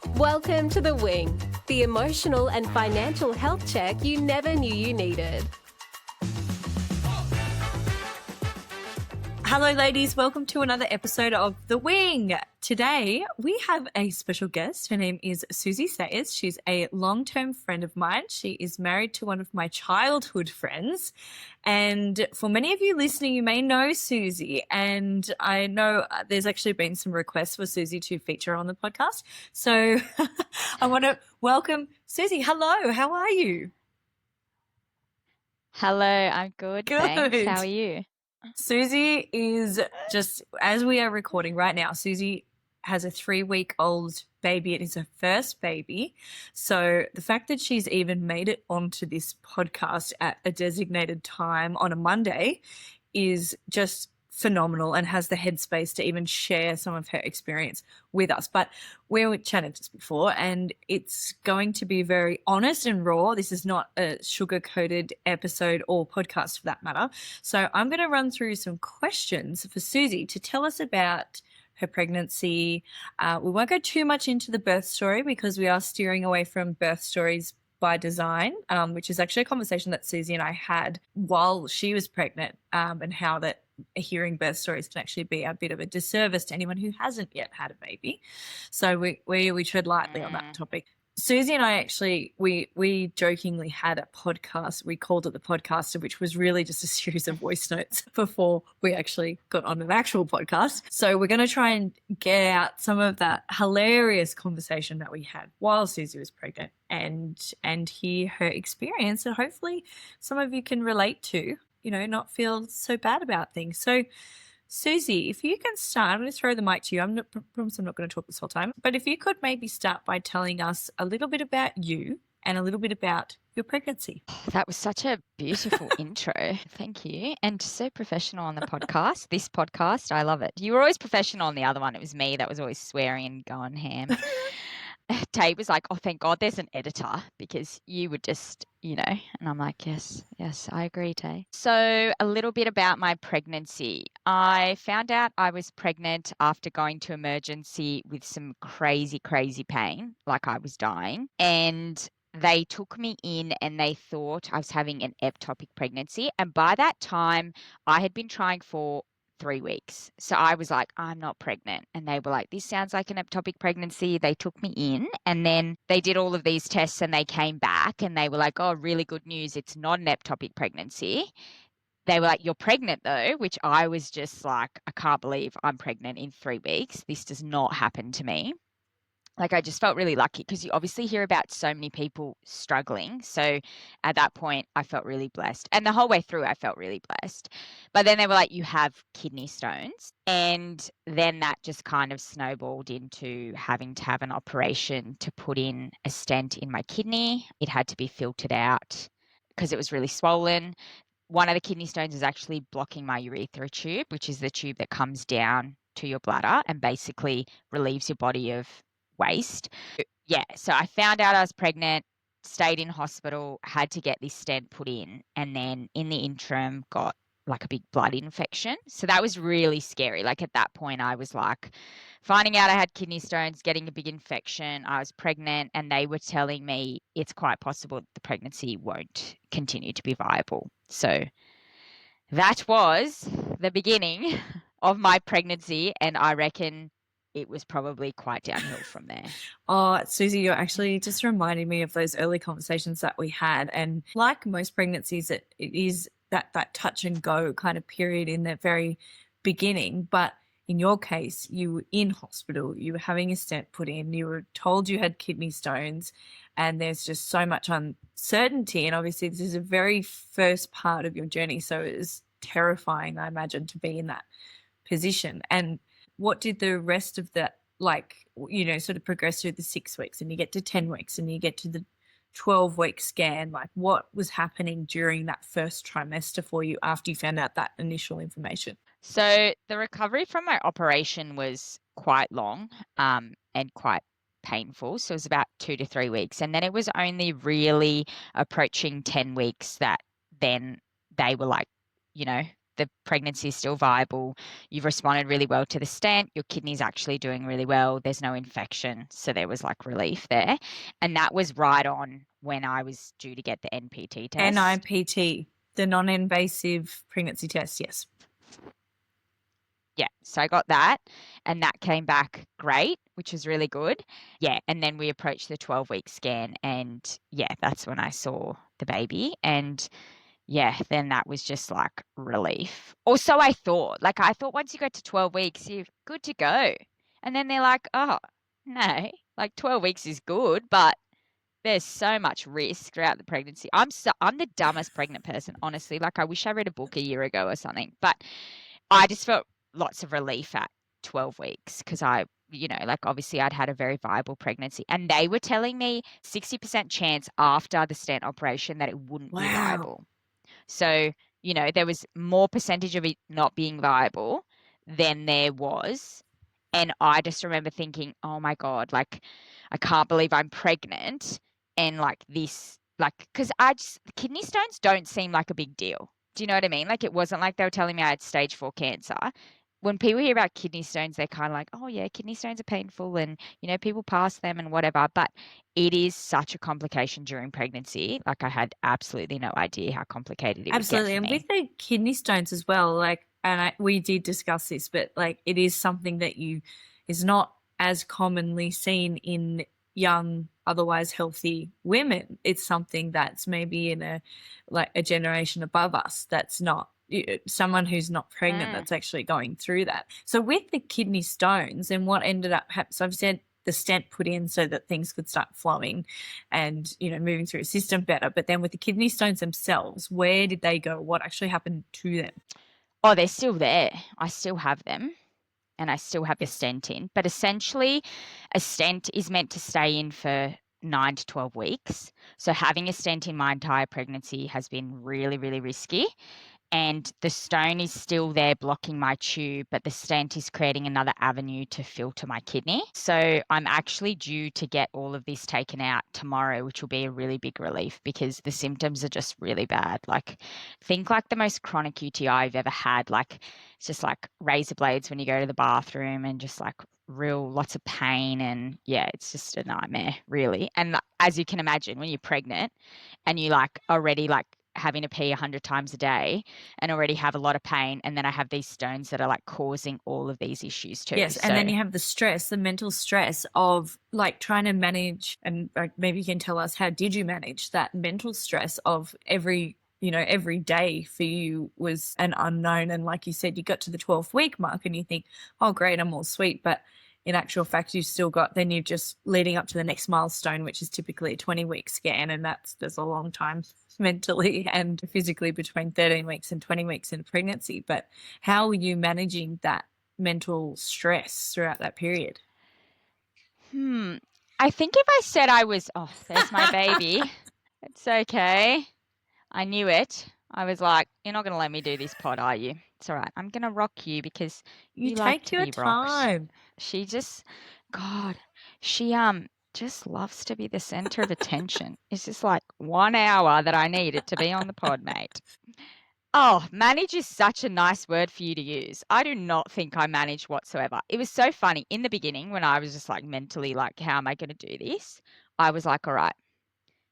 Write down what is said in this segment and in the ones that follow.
Welcome to The Wing, the emotional and financial health check you never knew you needed. Hello, ladies. Welcome to another episode of The Wing. Today, we have a special guest. Her name is Suzy Sayers. She's a long-term friend of mine. She is married to one of my childhood friends. And for many of you listening, you may know Suzy. And I know there's actually been some requests for Suzy to feature on the podcast. So I want to welcome Suzy. Hello. How are you? Hello, I'm good, thanks. Good. How are you? Suzy is just, as we are recording right now, Suzy has a 3-week-old baby. It is her first baby. So the fact that she's even made it onto this podcast at a designated time on a Monday is just phenomenal and has the headspace to even share some of her experience with us. But we chatted just before, and it's going to be very honest and raw. This is not a sugar-coated episode or podcast for that matter. So I'm going to run through some questions for Suzy to tell us about her pregnancy. We won't go too much into the birth story because we are steering away from birth stories by design, which is actually a conversation that Suzy and I had while she was pregnant, and how that hearing birth stories can actually be a bit of a disservice to anyone who hasn't yet had a baby. So we tread lightly on that topic. Suzy and I actually, we jokingly had a podcast. We called it the Podcaster, which was really just a series of voice notes before we actually got on an actual podcast. So we're going to try and get out some of that hilarious conversation that we had while Suzy was pregnant and hear her experience, and hopefully some of you can relate to, you know, not feel so bad about things. So Suzy, if you can start, I'm going to throw the mic to you. I promise I'm not going to talk this whole time, but if you could maybe start by telling us a little bit about you and a little bit about your pregnancy. That was such a beautiful intro. Thank you. And so professional on the podcast. This podcast, I love it. You were always professional on the other one. It was me that was always swearing and going ham. Dave was like, oh, thank God there's an editor, because you would just, you know, and I'm like, yes, I agree, Tay. So a little bit about my pregnancy. I found out I was pregnant after going to emergency with some crazy pain, like I was dying. And they took me in and they thought I was having an ectopic pregnancy. And by that time, I had been trying for 3 weeks. So I was like, I'm not pregnant. And they were like, this sounds like an ectopic pregnancy. They took me in and then they did all of these tests and they came back and they were like, oh, really good news. It's not an ectopic pregnancy. They were like, you're pregnant though, which I was just like, I can't believe I'm pregnant in 3 weeks. This does not happen to me. Like, I just felt really lucky because you obviously hear about so many people struggling. So at that point, I felt really blessed. And the whole way through, I felt really blessed. But then they were like, you have kidney stones. And then that just kind of snowballed into having to have an operation to put in a stent in my kidney. It had to be filtered out because it was really swollen. One of the kidney stones is actually blocking my urethra tube, which is the tube that comes down to your bladder and basically relieves your body of waste. Yeah, so I found out I was pregnant, stayed in hospital, had to get this stent put in, and then in the interim got like a big blood infection. So that was really scary. Like at that point I was like finding out I had kidney stones, getting a big infection, I was pregnant, and they were telling me it's quite possible the pregnancy won't continue to be viable. So that was the beginning of my pregnancy, and I reckon it was probably quite downhill from there. Oh, Suzy, you're actually just reminding me of those early conversations that we had. And like most pregnancies, it is that touch and go kind of period in the very beginning. But in your case, you were in hospital, you were having a stent put in, you were told you had kidney stones, and there's just so much uncertainty. And obviously this is a very first part of your journey. So it was terrifying, I imagine, to be in that position. And what did the rest of that, like, you know, sort of progress through the 6 weeks and you get to 10 weeks and you get to the 12-week scan? Like, what was happening during that first trimester for you after you found out that initial information? So the recovery from my operation was quite long and quite painful. So it was about 2 to 3 weeks. And then it was only really approaching 10 weeks that then they were like, you know, the pregnancy is still viable. You've responded really well to the stent. Your kidney's actually doing really well. There's no infection. So there was like relief there. And that was right on when I was due to get the NPT test. NIPT, the non-invasive pregnancy test, yes. Yeah, so I got that and that came back great, which was really good. Yeah, and then we approached the 12-week scan and yeah, that's when I saw the baby and yeah, then that was just like relief. Or so I thought. Like I thought once you got to 12 weeks, you're good to go. And then they're like, oh, no, like 12 weeks is good, but there's so much risk throughout the pregnancy. I'm the dumbest pregnant person, honestly. Like I wish I read a book a year ago or something. But I just felt lots of relief at 12 weeks because like obviously I'd had a very viable pregnancy. And they were telling me 60% chance after the stent operation that it wouldn't be viable. So, there was more percentage of it not being viable than there was. And I just remember thinking, oh my God, like, I can't believe I'm pregnant. And like this, like, because kidney stones don't seem like a big deal. Do you know what I mean? Like, it wasn't like they were telling me I had stage 4 cancer. When people hear about kidney stones, they're kind of like, oh yeah, kidney stones are painful and, people pass them and whatever. But it is such a complication during pregnancy. Like I had absolutely no idea how complicated it Absolutely. would And get for me. with the kidney stones as well, like, and we did discuss this, but like it is something that is not as commonly seen in young, otherwise healthy women. It's something that's maybe in a generation above us that's not someone who's not pregnant that's actually going through that. So with the kidney stones and what ended up happening, so I've said the stent put in so that things could start flowing and, moving through the system better. But then with the kidney stones themselves, where did they go? What actually happened to them? Oh, they're still there. I still have them and I still have the Yes. stent in. But essentially, a stent is meant to stay in for 9 to 12 weeks. So having a stent in my entire pregnancy has been really, really risky. And the stone is still there blocking my tube, but the stent is creating another avenue to filter my kidney. So I'm actually due to get all of this taken out tomorrow, which will be a really big relief because the symptoms are just really bad. Like, think like the most chronic UTI I've ever had. Like, it's just like razor blades when you go to the bathroom and just like real lots of pain. And yeah, it's just a nightmare, really. And as you can imagine, when you're pregnant and you like already like having to pee 100 times a day and already have a lot of pain, and then I have these stones that are like causing all of these issues too. Yes, and then you have the stress, the mental stress of like trying to manage, and maybe you can tell us, how did you manage that mental stress of every day for you was an unknown? And like you said, you got to the 12th week mark and you think, oh great, I'm all sweet, but in actual fact you've still got, then you're just leading up to the next milestone, which is typically a 20-week scan, and there's a long time mentally and physically between 13 weeks and 20 weeks in pregnancy. But how are you managing that mental stress throughout that period? I think if I said I was, oh, there's my baby. It's okay. I knew it. I was like, you're not going to let me do this pod, are you? It's all right. I'm going to rock you because You you like take to your be rocked. time. She just, God, she just loves to be the center of attention. It's just like 1 hour that I needed to be on the pod, mate. Oh, manage is such a nice word for you to use. I do not think I manage whatsoever. It was so funny in the beginning when I was just like mentally like, how am I going to do this? I was like, all right,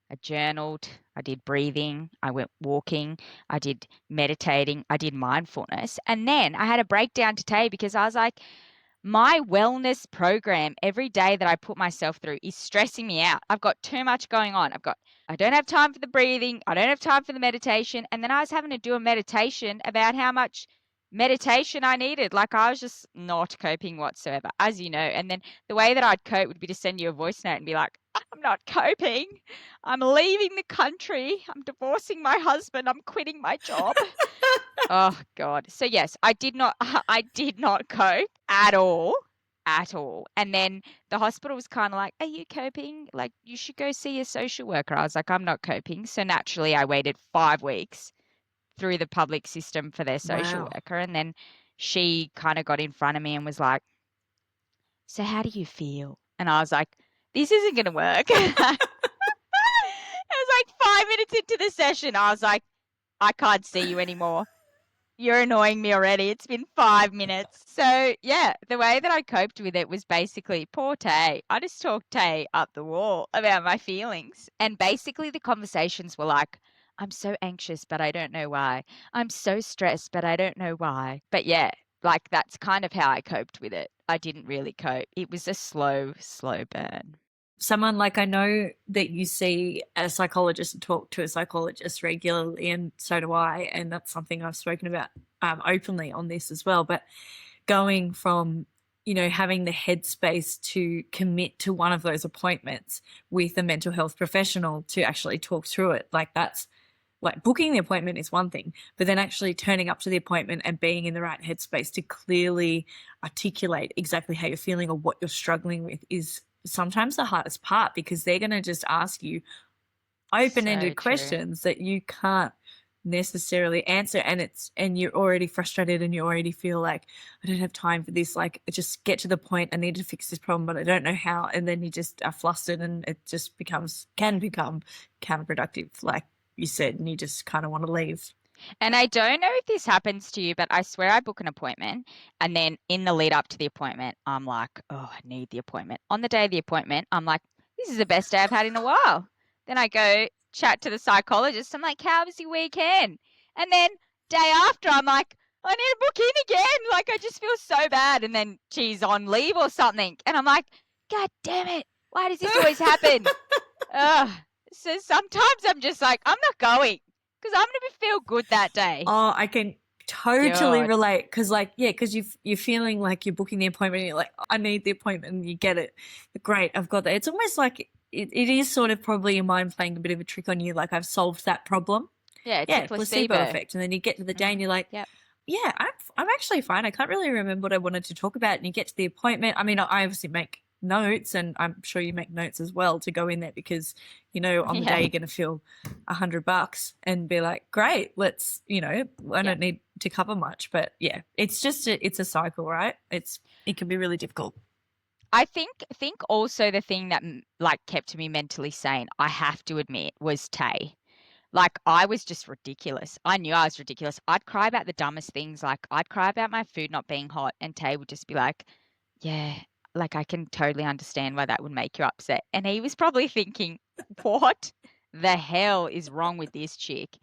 I journaled, I did breathing, I went walking, I did meditating, I did mindfulness. And then I had a breakdown today because I was like, my wellness program every day that I put myself through is stressing me out. I've got too much going on. I don't have time for the breathing. I don't have time for the meditation. And then I was having to do a meditation about how much meditation I needed. Like I was just not coping whatsoever, as you know. And then the way that I'd cope would be to send you a voice note and be like, I'm not coping. I'm leaving the country. I'm divorcing my husband. I'm quitting my job. Oh God. So yes, I did not I did not cope at all. At all. And then the hospital was kind of like, are you coping? Like you should go see a social worker. I was like, I'm not coping. So naturally I waited 5 weeks through the public system for their social Wow. worker. And then she kind of got in front of me and was like, so how do you feel? And I was like, this isn't gonna work. It was like 5 minutes into the session. I was like, I can't see you anymore. You're annoying me already. It's been 5 minutes. So, yeah, the way that I coped with it was basically, poor Tay. I just talked Tay up the wall about my feelings. And basically, the conversations were like, I'm so anxious, but I don't know why. I'm so stressed, but I don't know why. But yeah, like that's kind of how I coped with it. I didn't really cope. It was a slow, slow burn. Someone like I know that you see a psychologist and talk to a psychologist regularly, and so do I, and that's something I've spoken about openly on this as well. But going from, you know, having the headspace to commit to one of those appointments with a mental health professional to actually talk through it, like that's like booking the appointment is one thing, but then actually turning up to the appointment and being in the right headspace to clearly articulate exactly how you're feeling or what you're struggling with is sometimes the hardest part, because they're going to just ask you open-ended So true. questions that you can't necessarily answer, and you're already frustrated and you already feel like I don't have time for this, like just get to the point, I need to fix this problem but I don't know how, and then you just are flustered and it just can become counterproductive, like you said, and you just kind of want to leave. And I don't know if this happens to you, but I swear I book an appointment and then in the lead up to the appointment, I'm like, oh, I need the appointment. On the day of the appointment, I'm like, this is the best day I've had in a while. Then I go chat to the psychologist. I'm like, how was your weekend? And then day after, I'm like, I need to book in again. Like, I just feel so bad. And then she's on leave or something. And I'm like, God damn it. Why does this always happen? Ugh. So sometimes I'm just like, I'm not going because I'm going to feel good that day. Oh, I can totally God. relate, because like, yeah, because you're feeling like you're booking the appointment and you're like, I need the appointment, and you get it. Great, I've got that. It's almost like it is sort of probably your mind playing a bit of a trick on you, like I've solved that problem. Yeah, it's Yeah, a placebo effect. And then you get to the day and you're like, Yep. yeah, I'm actually fine. I can't really remember what I wanted to talk about. And you get to the appointment. I mean, I obviously make notes, and I'm sure you make notes as well to go in there, because, you know, on the day you're going to feel $100 and be like, great, let's, you know, I don't need to cover much. But yeah, it's just it's a cycle, right? It can be really difficult. I think also the thing that like kept me mentally sane, I have to admit, was Tay. Like I was just ridiculous. I knew I was ridiculous. I'd cry about the dumbest things. Like I'd cry about my food not being hot, and Tay would just be like, yeah, like I can totally understand why that would make you upset. And he was probably thinking, what the hell is wrong with this chick?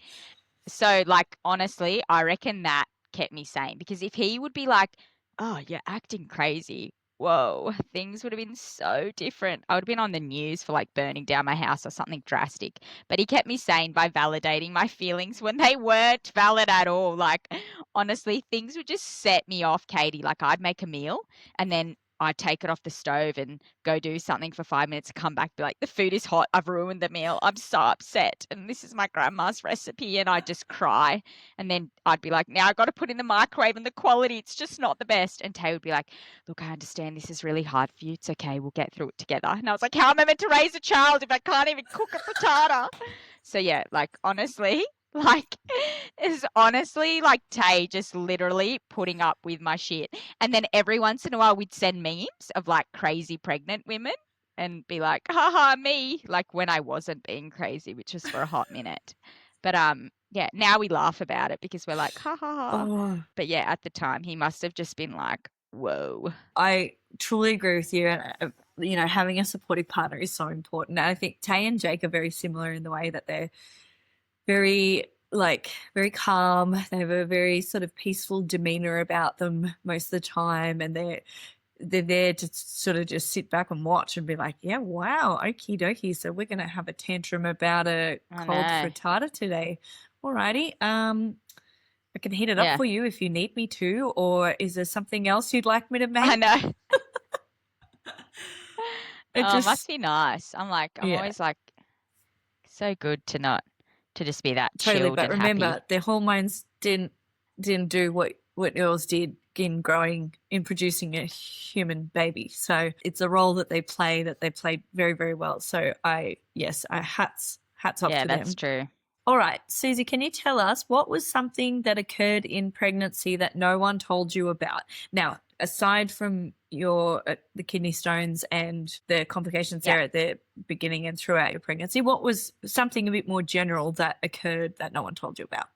So, like, honestly, I reckon that kept me sane, because if he would be like, oh, you're acting crazy, whoa, things would have been so different. I would have been on the news for like burning down my house or something drastic. But he kept me sane by validating my feelings when they weren't valid at all. Like, honestly, things would just set me off, Katie. Like, I'd make a meal and then I'd take it off the stove and go do something for 5 minutes, come back, be like, the food is hot. I've ruined the meal. I'm so upset. And this is my grandma's recipe. And I'd just cry. And then I'd be like, now I've got to put in the microwave and the quality, it's just not the best. And Tay would be like, look, I understand this is really hard for you. It's okay. We'll get through it together. And I was like, how am I meant to raise a child if I can't even cook a frittata? So yeah, like honestly, like is honestly like Tay just literally putting up with my shit. And then every once in a while we'd send memes of like crazy pregnant women and be like, haha, me, like when I wasn't being crazy, which was for a hot minute. But yeah, now we laugh about it because we're like, ha ha ha. Oh, But yeah, at the time he must have just been like, whoa. I truly agree with you. And, you know, having a supportive partner is so important. And I think Tay and Jake are very similar in the way that they're very calm. They have a very sort of peaceful demeanor about them most of the time, and they're there to sort of just sit back and watch and be like, yeah, wow, okie dokie, so we're gonna have a tantrum about a cold frittata today. Alrighty, I can heat it up for you if you need me to, or is there something else you'd like me to make? I know. It must be nice. I'm always like, so good to just be that totally. chilled But and remember, happy. their hormones didn't do what yours did in producing a human baby. So it's a role that they played very, very well. So I hats off to them. Yeah, that's true. All right, Suzy, can you tell us what was something that occurred in pregnancy that no one told you about? Now, aside from the kidney stones and the complications there at the beginning and throughout your pregnancy, what was something a bit more general that occurred that no one told you about?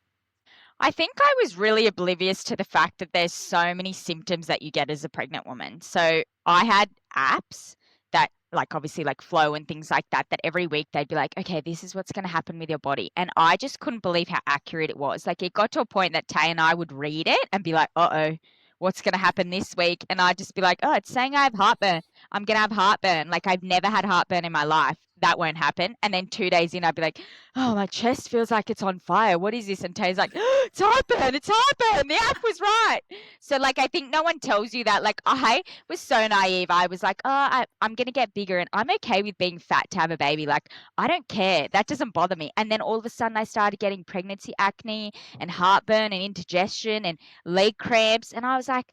I think I was really oblivious to the fact that there's so many symptoms that you get as a pregnant woman. So I had apps that like obviously like Flow and things like that, that every week they'd be like, okay, this is what's going to happen with your body. And I just couldn't believe how accurate it was. Like it got to a point that Tay and I would read it and be like, uh-oh, what's going to happen this week? And I'd just be like, oh, it's saying I have heartburn. I'm going to have heartburn. Like I've never had heartburn in my life. That won't happen. And then 2 days in, I'd be like, oh, my chest feels like it's on fire. What is this? And Tay's like, oh, it's heartburn. It's heartburn. The app was right. So, like, I think no one tells you that. Like, I was so naive. I was like, oh, I'm going to get bigger and I'm okay with being fat to have a baby. Like, I don't care. That doesn't bother me. And then all of a sudden, I started getting pregnancy acne and heartburn and indigestion and leg cramps. And I was like,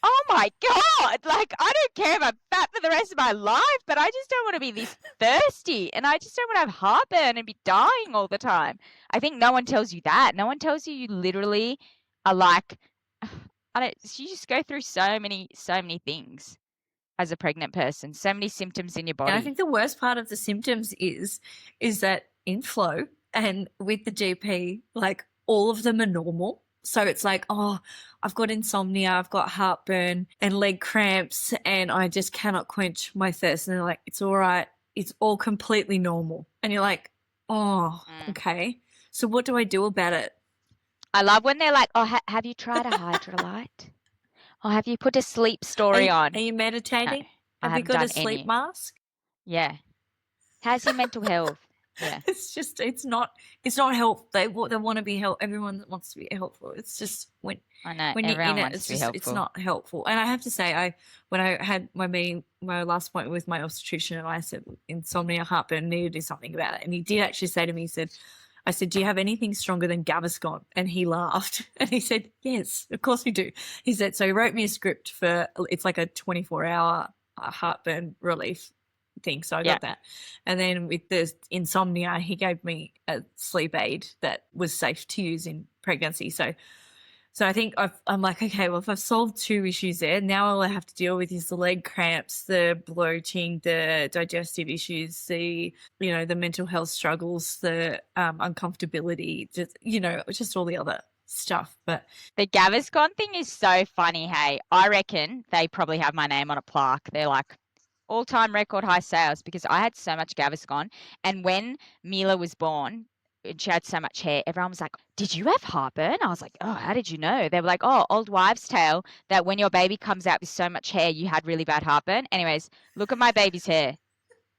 oh my God, like I don't care if I'm fat for the rest of my life, but I just don't want to be this thirsty and I just don't want to have heartburn and be dying all the time. I think no one tells you that. No one tells you you literally are like, I don't, you just go through so many things as a pregnant person, so many symptoms in your And I body. think the worst part of the symptoms is that in Flow and with the GP, like all of them are normal. So it's like, oh, I've got insomnia, I've got heartburn and leg cramps, and I just cannot quench my thirst. And they're like, it's all right. It's all completely normal. And you're like, oh, okay. So what do I do about it? I love when they're like, oh, have you tried a hydrolyte? Oh, have you put a sleep story on? Are you No, meditating? I Have you haven't got a done sleep any. mask? Yeah. How's your mental health? Yeah. It's not helpful. They want to be help. Everyone wants to be helpful. It's just I know. when you're in Everyone it, wants it's to be just it's helpful. not helpful. And I have to say, when I had my last appointment with my obstetrician, and I said insomnia, heartburn, need to do something about it. And he did actually say to me, I said, do you have anything stronger than Gaviscon? And he laughed and he said, yes, of course we do. He said, so he wrote me a script it's like a 24-hour heartburn relief thing. So I got that. And then with the insomnia, he gave me a sleep aid that was safe to use in pregnancy. So I think I'm like, okay, well, if I've solved two issues there, now all I have to deal with is the leg cramps, the bloating, the digestive issues, the mental health struggles, the uncomfortability, just all the other stuff. But the Gaviscon thing is so funny. Hey, I reckon they probably have my name on a plaque. They're like all-time record high sales because I had so much Gaviscon. And when Mila was born, and she had so much hair, everyone was like, did you have heartburn? I was like, oh, how did you know? They were like, oh, old wives' tale that when your baby comes out with so much hair, you had really bad heartburn. Anyways, look at my baby's hair.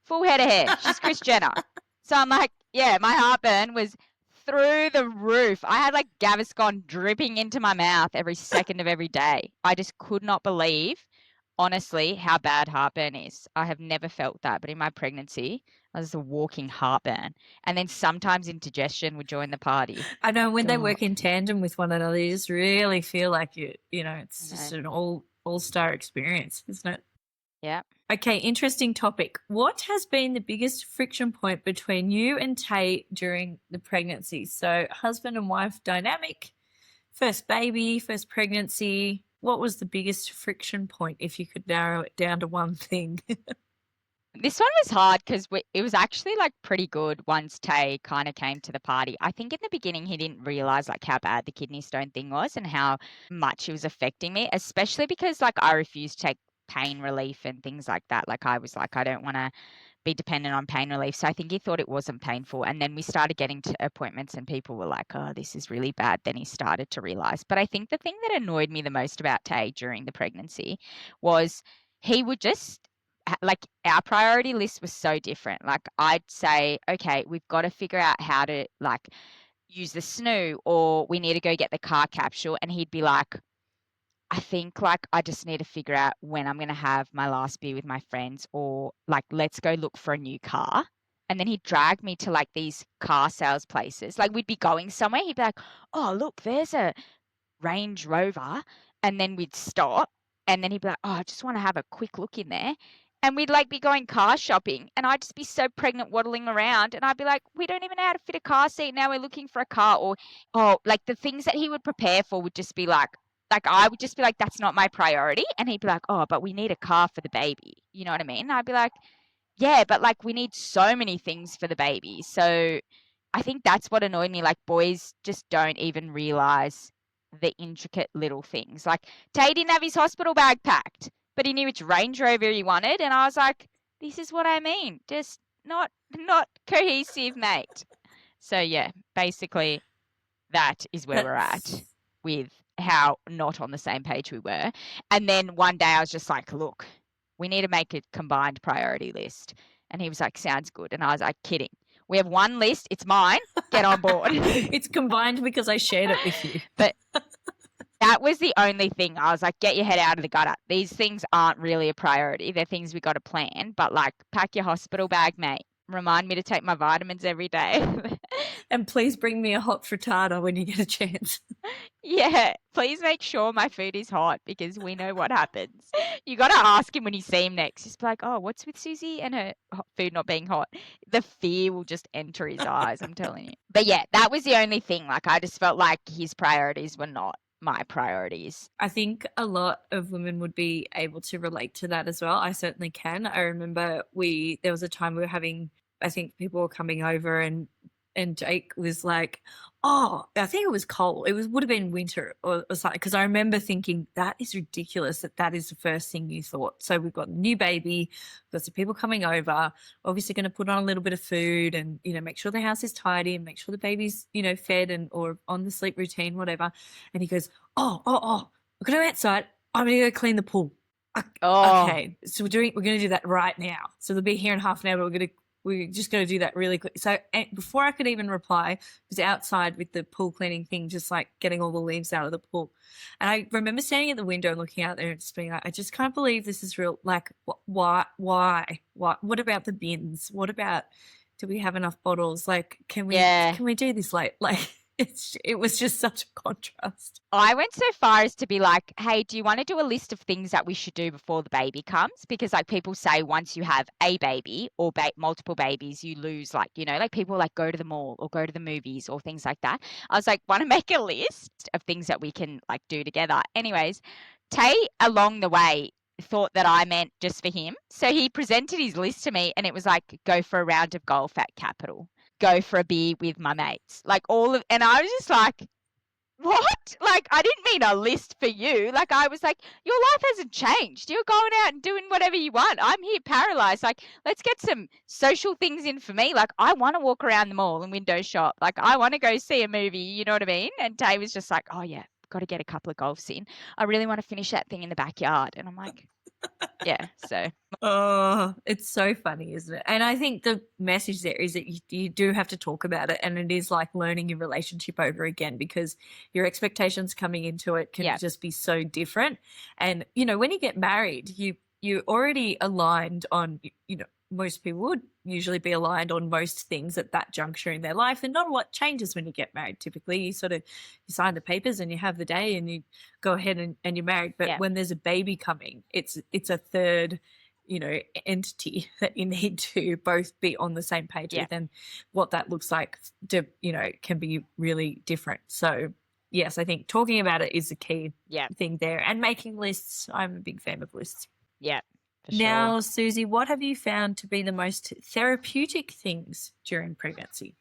Full head of hair. She's Kris Jenner. So I'm like, yeah, my heartburn was through the roof. I had like Gaviscon dripping into my mouth every second of every day. I just could not believe, honestly, how bad heartburn is. I have never felt that, but in my pregnancy, I was a walking heartburn. And then sometimes indigestion would join the party. I know when they God. work in tandem with one another, you just really feel like it's just an all-star experience, isn't it? Yeah. Okay, interesting topic. What has been the biggest friction point between you and Tay during the pregnancy? So, husband and wife dynamic, first baby, first pregnancy. What was the biggest friction point if you could narrow it down to one thing? This one was hard because it was actually like pretty good once Tay kind of came to the party. I think in the beginning he didn't realize like how bad the kidney stone thing was and how much it was affecting me, especially because like I refused to take pain relief and things like that. Like I was like, I don't want to be dependent on pain relief. So I think he thought it wasn't painful. And then we started getting to appointments and people were like, oh, this is really bad. Then he started to realize. But I think the thing that annoyed me the most about Tay during the pregnancy was he would just like our priority list was so different. Like I'd say, okay, we've got to figure out how to like use the snoo or we need to go get the car capsule. And he'd be like, I think like I just need to figure out when I'm going to have my last beer with my friends or like let's go look for a new car. And then he'd drag me to like these car sales places. Like we'd be going somewhere. He'd be like, oh, look, there's a Range Rover. And then we'd stop. And then he'd be like, oh, I just want to have a quick look in there. And we'd like be going car shopping. And I'd just be so pregnant waddling around. And I'd be like, we don't even know how to fit a car seat. Now we're looking for a car. Or, oh, like the things that he would prepare for would just be like I would just be like, that's not my priority. And he'd be like, oh, but we need a car for the baby. You know what I mean? And I'd be like, yeah, but like we need so many things for the baby. So I think that's what annoyed me. Like, boys just don't even realize the intricate little things. Like, Tay didn't have his hospital bag packed, but he knew which Range Rover he wanted. And I was like, this is what I mean. Just not cohesive, mate. So, yeah, basically that is where we're at That's with how not on the same page we were. And then one day I was just like, look, we need to make a combined priority list. And he was like, sounds good. And I was like, kidding. We have one list. It's mine. Get on board. it's combined because I shared it with you. But that was the only thing. I was like, get your head out of the gutter. These things aren't really a priority. They're things we got to plan. But like, pack your hospital bag, mate. Remind me to take my vitamins every day. And please bring me a hot frittata when you get a chance. Yeah, please make sure my food is hot because we know what happens. You got to ask him when you see him next. Just be like, oh, what's with Suzy and her food not being hot? The fear will just enter his eyes, I'm telling you. But yeah, that was the only thing. Like, I just felt like his priorities were not my priorities. I think a lot of women would be able to relate to that as well. I certainly can. I remember there was a time we were having, I think people were coming over and Jake was like, oh, I think it was cold. Would have been winter or something. Because I remember thinking that is ridiculous that is the first thing you thought. So we've got a new baby, we've got some people coming over, obviously going to put on a little bit of food and, make sure the house is tidy and make sure the baby's, fed and or on the sleep routine, whatever. And he goes, oh, we're going to go outside. I'm going to go clean the pool. Okay. So we're going to do that right now. So they'll be here in half an hour. We're just going to do that really quick. So before I could even reply, I was outside with the pool cleaning thing, just like getting all the leaves out of the pool. And I remember standing at the window and looking out there and just being like, I just can't believe this is real. Like, why? What about the bins? What about, do we have enough bottles? Like, can we do this late? Like, it was just such a contrast. I went so far as to be like, hey, do you want to do a list of things that we should do before the baby comes? Because like people say once you have a baby or multiple babies, you lose like people like go to the mall or go to the movies or things like that. I was like, want to make a list of things that we can like do together. Anyways, Tay along the way thought that I meant just for him. So he presented his list to me and it was like, go for a round of golf at Capital. Go for a beer with my mates. Like and I was just like, what? Like, I didn't mean a list for you. Like, I was like, your life hasn't changed. You're going out and doing whatever you want. I'm here paralyzed. Like, let's get some social things in for me. Like, I want to walk around the mall and window shop. Like, I want to go see a movie. You know what I mean? And Tay was just like, oh, yeah, got to get a couple of golfs in. I really want to finish that thing in the backyard. And I'm like, yeah, so. Oh, it's so funny, isn't it? And I think the message there is that you do have to talk about it, and it is like learning your relationship over again because your expectations coming into it can just be so different. And when you get married, you're already aligned on most people would usually be aligned on most things at that juncture in their life, and not a lot changes when you get married. Typically you sign the papers and you have the day and you go ahead and you're married. But when there's a baby coming, it's a third entity that you need to both be on the same page with, and what that looks like can be really different. So yes, I think talking about it is the key thing there, and making lists. I'm a big fan of lists. Yeah. Now, Sure. Suzy, what have you found to be the most therapeutic things during pregnancy?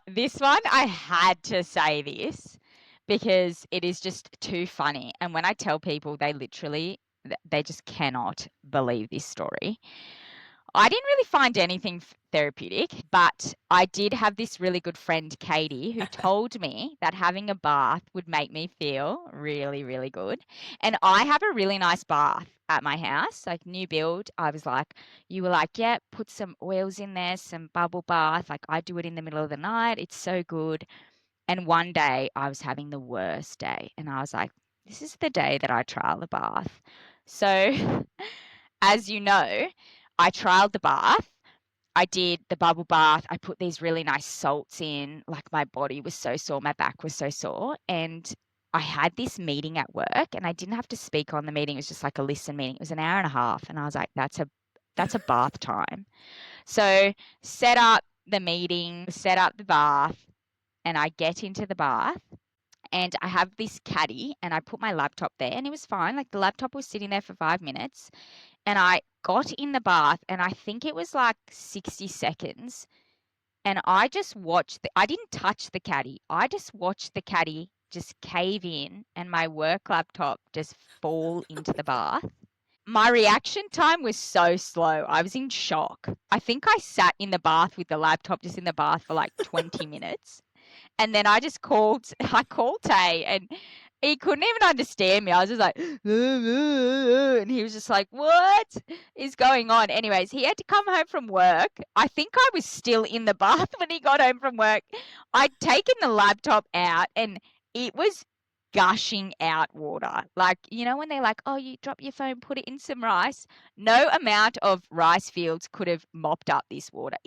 This one, I had to say this because it is just too funny. And when I tell people, they just cannot believe this story. I didn't really find anything therapeutic, but I did have this really good friend, Katey, who told me that having a bath would make me feel really, really good. And I have a really nice bath at my house, like new build. I was like, you were like, yeah, put some oils in there, some bubble bath. Like I do it in the middle of the night. It's so good. And one day I was having the worst day and I was like, this is the day that I trial the bath. So as you know, I trialed the bath. I did the bubble bath. I put these really nice salts in. Like my body was so sore, my back was so sore. And I had this meeting at work and I didn't have to speak on the meeting. It was just like a listen meeting. It was an hour and a half. And I was like, that's a bath time. So set up the meeting, set up the bath, and I get into the bath and I have this caddy and I put my laptop there and it was fine. Like the laptop was sitting there for 5 minutes. And I got in the bath and I think it was like 60 seconds And I just watched I didn't touch the caddy. I just watched the caddy just cave in and my work laptop just fall into the bath. My reaction time was so slow. I was in shock. I think I sat in the bath with the laptop just in the bath for like 20 minutes. And then I called Tay and he couldn't even understand me. I was just like, and he was just like, what is going on? Anyways, he had to come home from work. I think I was still in the bath when he got home from work. I'd taken the laptop out and it was gushing out water. Like, when they're like, oh, you drop your phone, put it in some rice. No amount of rice fields could have mopped up this water.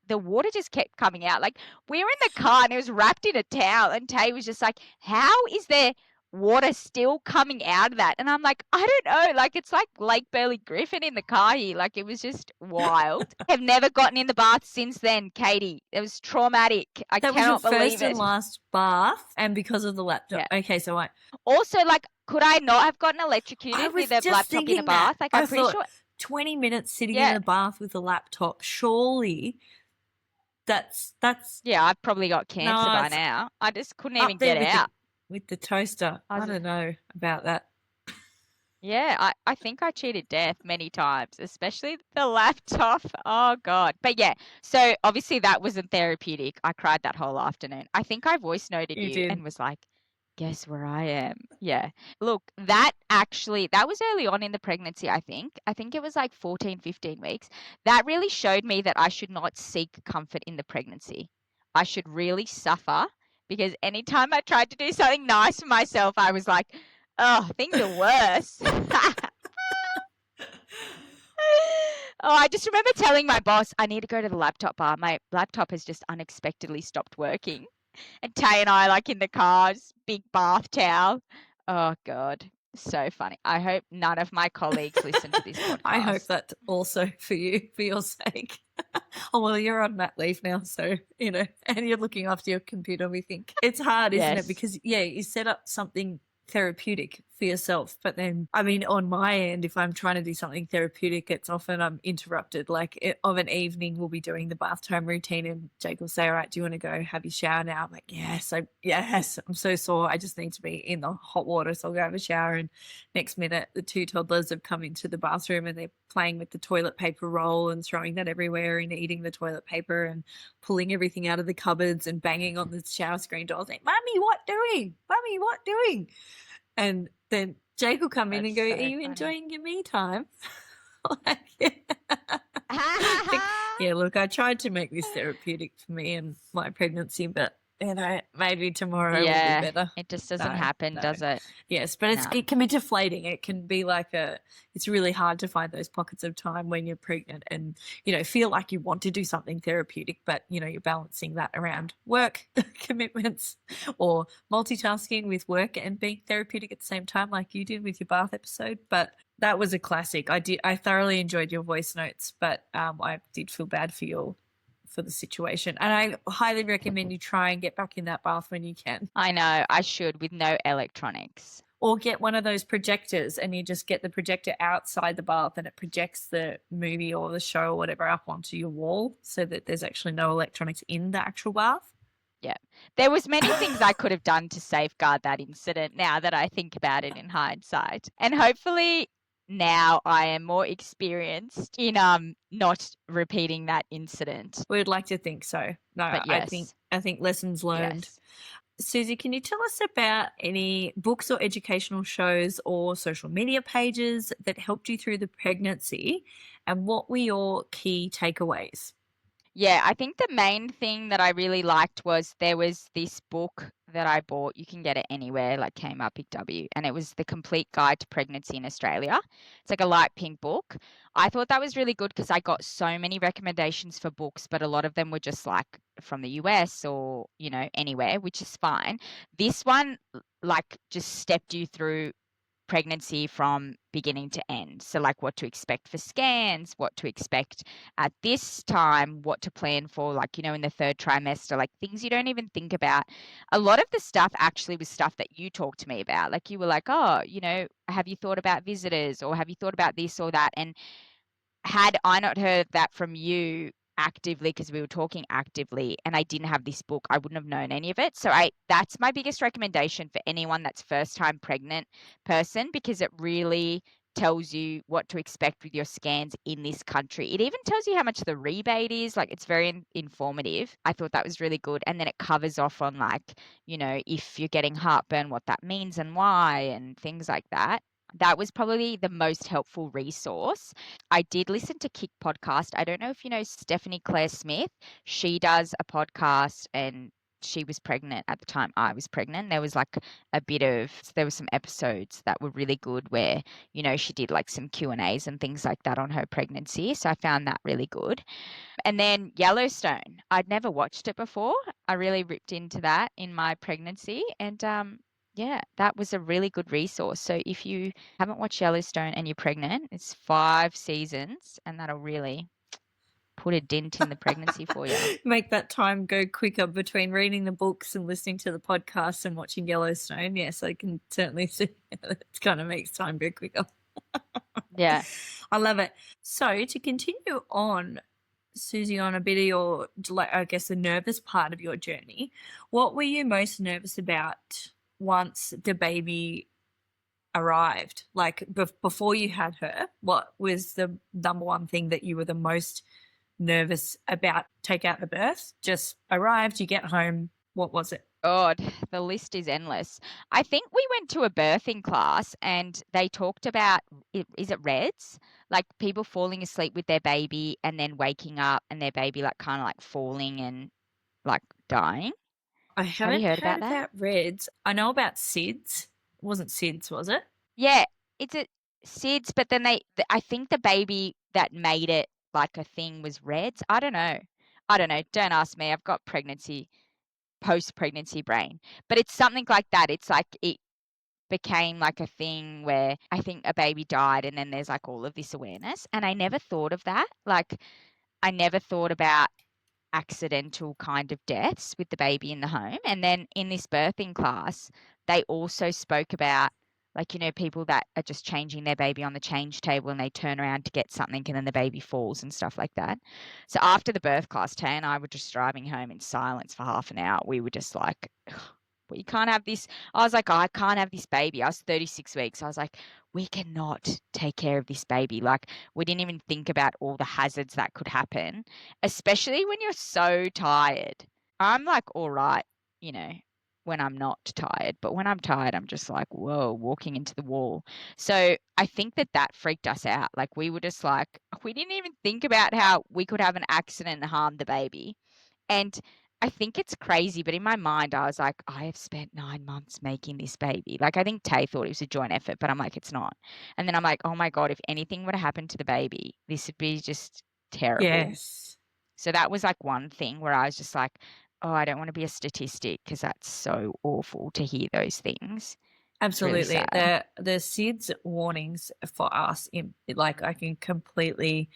The water just kept coming out. Like, we were in the car and it was wrapped in a towel and Tay was just like, how is there water still coming out of that? And I'm like, I don't know. Like, it's like Lake Burley Griffin in the car here. Like, it was just wild. I've never gotten in the bath since then, Katey. It was traumatic. I That was your cannot believe first it. and last bath, and because of the laptop. Yeah. Okay, so Also, like, could I not have gotten electrocuted I was with a just laptop in a thinking that. bath? Like, I I'm pretty thought sure. 20 minutes sitting Yeah. in the bath with a laptop, surely that's Yeah, I've probably got cancer by it's now. I just couldn't up even there get out. with the toaster. I I was- don't know about that. Yeah, I think I cheated death many times, especially the laptop. Oh, God. But yeah, so obviously that wasn't therapeutic. I cried that whole afternoon. I think I voice noted You you did. and was like, guess where I am? Yeah. Look, that was early on in the pregnancy, I think. I think it was like 14, 15 weeks. That really showed me that I should not seek comfort in the pregnancy. I should really suffer because anytime I tried to do something nice for myself, I was like, oh, things are worse. Oh, I just remember telling my boss, I need to go to the laptop bar. My laptop has just unexpectedly stopped working. And Tay and I, like in the cars, big bath towel. Oh, God. So funny. I hope none of my colleagues listen to this podcast. I hope that's also for you, for your sake. Oh, well, you're on mat leave now, so, and you're looking after your computer, we think. It's hard, isn't Yes. it? Because, you set up something therapeutic for yourself, but then on my end, if I'm trying to do something therapeutic, it's often I'm interrupted. Like of an evening we'll be doing the bath time routine and Jake will say, all right, do you want to go have your shower now? I'm like, yes, I'm so sore, I just need to be in the hot water, so I'll go have a shower. And next minute the two toddlers have come into the bathroom and they're playing with the toilet paper roll and throwing that everywhere and eating the toilet paper and pulling everything out of the cupboards and banging on the shower screen door saying, Mummy, what doing? Mummy, what doing? And then Jake will come in and go, That's so are you funny. enjoying your me time? Yeah, look, I tried to make this therapeutic for me and my pregnancy, but maybe tomorrow will be better. It just doesn't No, happen, no. does it? Yes, but No. it can be deflating. It can be like it's really hard to find those pockets of time when you're pregnant and, feel like you want to do something therapeutic, but, you're balancing that around work commitments or multitasking with work and being therapeutic at the same time, like you did with your bath episode. But that was a classic. I thoroughly enjoyed your voice notes, but I did feel bad for the situation. And I highly recommend you try and get back in that bath when you can. I know, I should, with no electronics. Or get one of those projectors and you just get the projector outside the bath and it projects the movie or the show or whatever up onto your wall so that there's actually no electronics in the actual bath. Yeah. There was many things I could have done to safeguard that incident now that I think about it in hindsight. And hopefully now I am more experienced in not repeating that incident. We'd like to think so. No, But yes. I think lessons learned. Yes. Suzy, can you tell us about any books or educational shows or social media pages that helped you through the pregnancy and what were your key takeaways? Yeah, I think the main thing that I really liked was there was this book that I bought. You can get it anywhere, like came up Big W, and it was The Complete Guide to Pregnancy in Australia. It's like a light pink book. I thought that was really good because I got so many recommendations for books, but a lot of them were just like from the US or, anywhere, which is fine. This one, like, just stepped you through pregnancy from beginning to end. So like what to expect for scans, what to expect at this time, what to plan for, like, in the third trimester, like things you don't even think about. A lot of the stuff actually was stuff that you talked to me about. Like you were like, oh, have you thought about visitors or have you thought about this or that? And had I not heard that from you, actively, because we were talking actively, and I didn't have this book, I wouldn't have known any of it. So that's my biggest recommendation for anyone that's first time pregnant person, because it really tells you what to expect with your scans in this country. It even tells you how much the rebate is. Like, it's very informative. I thought that was really good. And then it covers off on, like, if you're getting heartburn, what that means and why, and things like that. That was probably the most helpful resource. I did listen to Kick podcast. I don't know if you know Stephanie Claire Smith. She does a podcast, and she was pregnant at the time I was pregnant. There was like there were some episodes that were really good where, she did like some Q&As and things like that on her pregnancy. So I found that really good. And then Yellowstone. I'd never watched it before. I really ripped into that in my pregnancy. And yeah, that was a really good resource. So if you haven't watched Yellowstone and you're pregnant, it's 5 seasons, and that'll really put a dent in the pregnancy for you. Make that time go quicker between reading the books and listening to the podcasts and watching Yellowstone. Yes, I can certainly see it kind of makes time go quicker. Yeah. I love it. So to continue on, Suzy, on a bit of your, I guess, the nervous part of your journey, what were you most nervous about once the baby arrived? Like before you had her, what was the number one thing that you were the most nervous about? Take out the birth, just arrived, you get home, what was it? God, the list is endless. I think we went to a birthing class and they talked about, is it REDS? Like people falling asleep with their baby and then waking up and their baby like kind of like falling and like dying. I Have you haven't heard heard about that? about REDS. I know about SIDS. It wasn't SIDS, was it? Yeah, it's a SIDS, but then I think the baby that made it like a thing was REDS. I don't know. I don't know. Don't ask me. I've got post-pregnancy brain. But it's something like that. It's like it became like a thing where I think a baby died and then there's like all of this awareness. And I never thought of that. Like, I never thought about accidental kind of deaths with the baby in the home. And then in this birthing class, they also spoke about, like, people that are just changing their baby on the change table and they turn around to get something and then the baby falls and stuff like that. So after the birth class, Tay and I were just driving home in silence for half an hour. We were just like, we can't have this. I was like, I can't have this baby. I was 36 weeks. I was like, we cannot take care of this baby. Like, we didn't even think about all the hazards that could happen, especially when you're so tired. I'm like, all right, when I'm not tired. But when I'm tired, I'm just like, whoa, walking into the wall. So I think that freaked us out. Like, we were just like, we didn't even think about how we could have an accident and harm the baby. And I think it's crazy, but in my mind, I was like, I have spent 9 months making this baby. Like, I think Tay thought it was a joint effort, but I'm like, it's not. And then I'm like, oh my God, if anything were to happen to the baby, this would be just terrible. Yes. So that was like one thing where I was just like, oh, I don't want to be a statistic, because that's so awful to hear those things. Absolutely. Really sad. The SIDS warnings for us, like, I can completely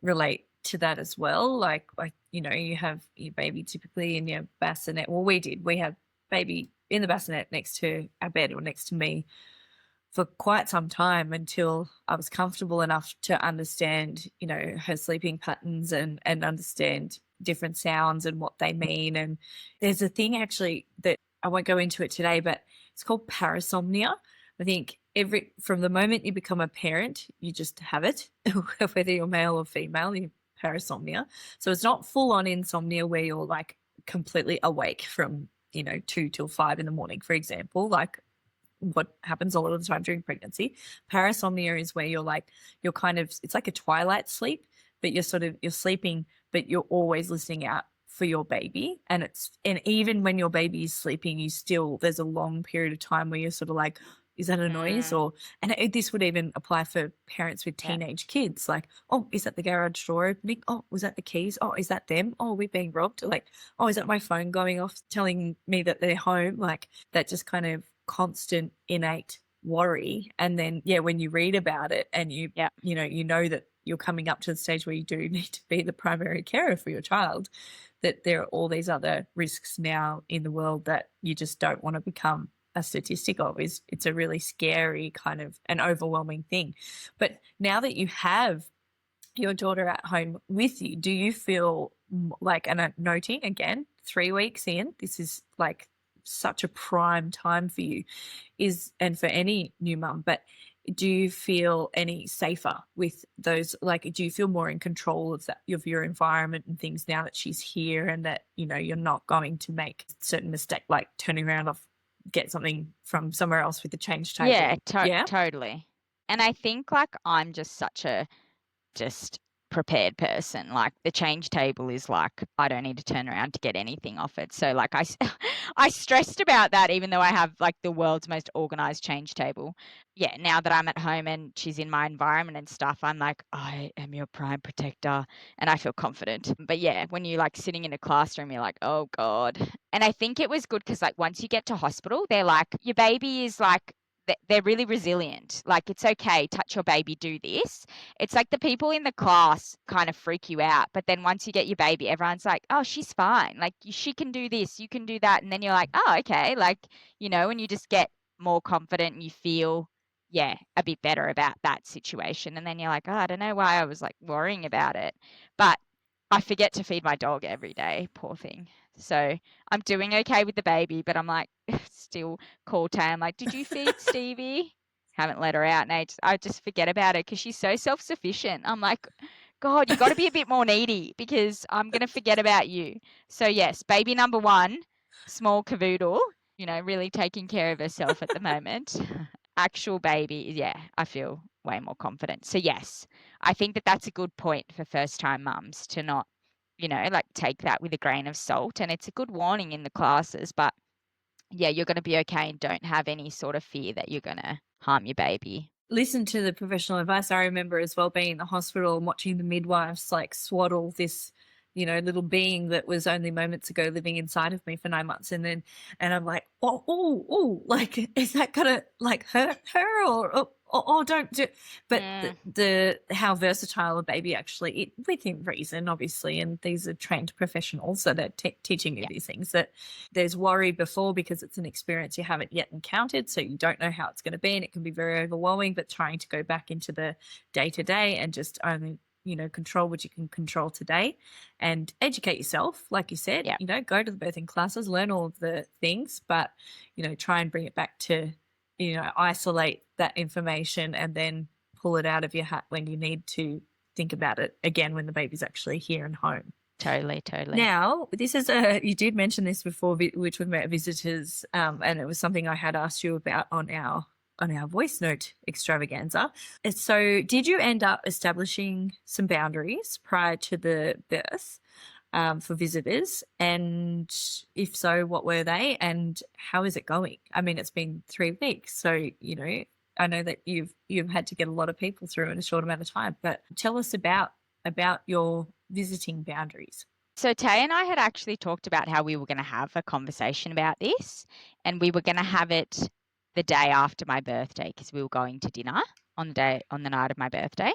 relate to that as well. Like, you have your baby typically in your bassinet. Well, we had baby in the bassinet next to our bed or next to me for quite some time, until I was comfortable enough to understand, her sleeping patterns and understand different sounds and what they mean. And there's a thing actually that I won't go into it today, but it's called parasomnia. I think from the moment you become a parent, you just have it, whether you're male or female, you have parasomnia. So it's not full on insomnia where you're like completely awake from, 2 till 5 in the morning, for example, like what happens a lot of the time during pregnancy. Parasomnia is where you're kind of, it's like a twilight sleep, but you're sleeping, but you're always listening out for your baby. And even when your baby is sleeping, there's a long period of time where you're sort of like, is that a noise? This would even apply for parents with teenage kids. Like, oh, is that the garage door opening? Oh, was that the keys? Oh, is that them? Oh, we're being robbed. Like, oh, is that my phone going off telling me that they're home? Like, that just kind of constant innate worry. And then, when you read about it and you know that you're coming up to the stage where you do need to be the primary carer for your child, that there are all these other risks now in the world that you just don't want to become a statistic of. It's a really scary kind of an overwhelming thing. But now that you have your daughter at home with you, do you feel like, and I'm noting again, 3 weeks in, this is like such a prime time for you, and for any new mum, but do you feel any safer with those? Like, do you feel more in control of that, of your environment and things now that she's here, and that, you know, you're not going to make certain mistake like turning around off, get something from somewhere else with the change table? Yeah, totally. And I think like I'm just such a just prepared person. Like the change table is like I don't need to turn around to get anything off it. So like I stressed about that even though I have like the world's most organized change table. Yeah, now that I'm at home and she's in my environment and stuff, I'm like, I am your prime protector and I feel confident. But yeah, when you're like sitting in a classroom, you're like, oh God. And I think it was good because like once you get to hospital, they're like, your baby is like, they're really resilient. Like, it's okay, touch your baby, do this. It's like the people in the class kind of freak you out. But then once you get your baby, everyone's like, oh, she's fine. Like, she can do this, you can do that. And then you're like, oh, okay. Like, you know, and you just get more confident and you feel, yeah, a bit better about that situation. And then you're like, oh, I don't know why I was like worrying about it. But I forget to feed my dog every day, poor thing. So I'm doing okay with the baby, but I'm like, still call Tay. I'm like, did you feed Stevie? Haven't let her out, and I just forget about it because she's so self-sufficient. I'm like, God, you got to be a bit more needy because I'm going to forget about you. So yes, baby number one, small cavoodle, you know, really taking care of herself at the moment. Actual baby, yeah, I feel way more confident. So yes, I think that that's a good point for first-time mums to not, you know, like take that with a grain of salt. And it's a good warning in the classes, but yeah, you're going to be okay and don't have any sort of fear that you're going to harm your baby. Listen to the professional advice. I remember as well being in the hospital and watching the midwives like swaddle this, you know, little being that was only moments ago living inside of me for 9 months. And I'm like, oh, like, is that gonna like hurt her or don't do? But the how versatile a baby actually, within reason, obviously, and these are trained professionals that are teaching you these things. That there's worry before because it's an experience you haven't yet encountered, so you don't know how it's going to be, and it can be very overwhelming. But trying to go back into the day to day and just only, you know, control what you can control today and educate yourself, like you said, you know, go to the birthing classes, learn all of the things, but, you know, try and bring it back to, you know, isolate that information and then pull it out of your hat when you need to think about it again when the baby's actually here and home. Totally. Now, this is you did mention this before, we're talking about visitors, and it was something I had asked you about on our voice note extravaganza. So did you end up establishing some boundaries prior to the birth for visitors? And if so, what were they? And how is it going? I mean, it's been 3 weeks. So, you know, I know that you've had to get a lot of people through in a short amount of time, but tell us about your visiting boundaries. So Tay and I had actually talked about how we were going to have a conversation about this, and we were going to have it the day after my birthday because we were going to dinner on the night of my birthday.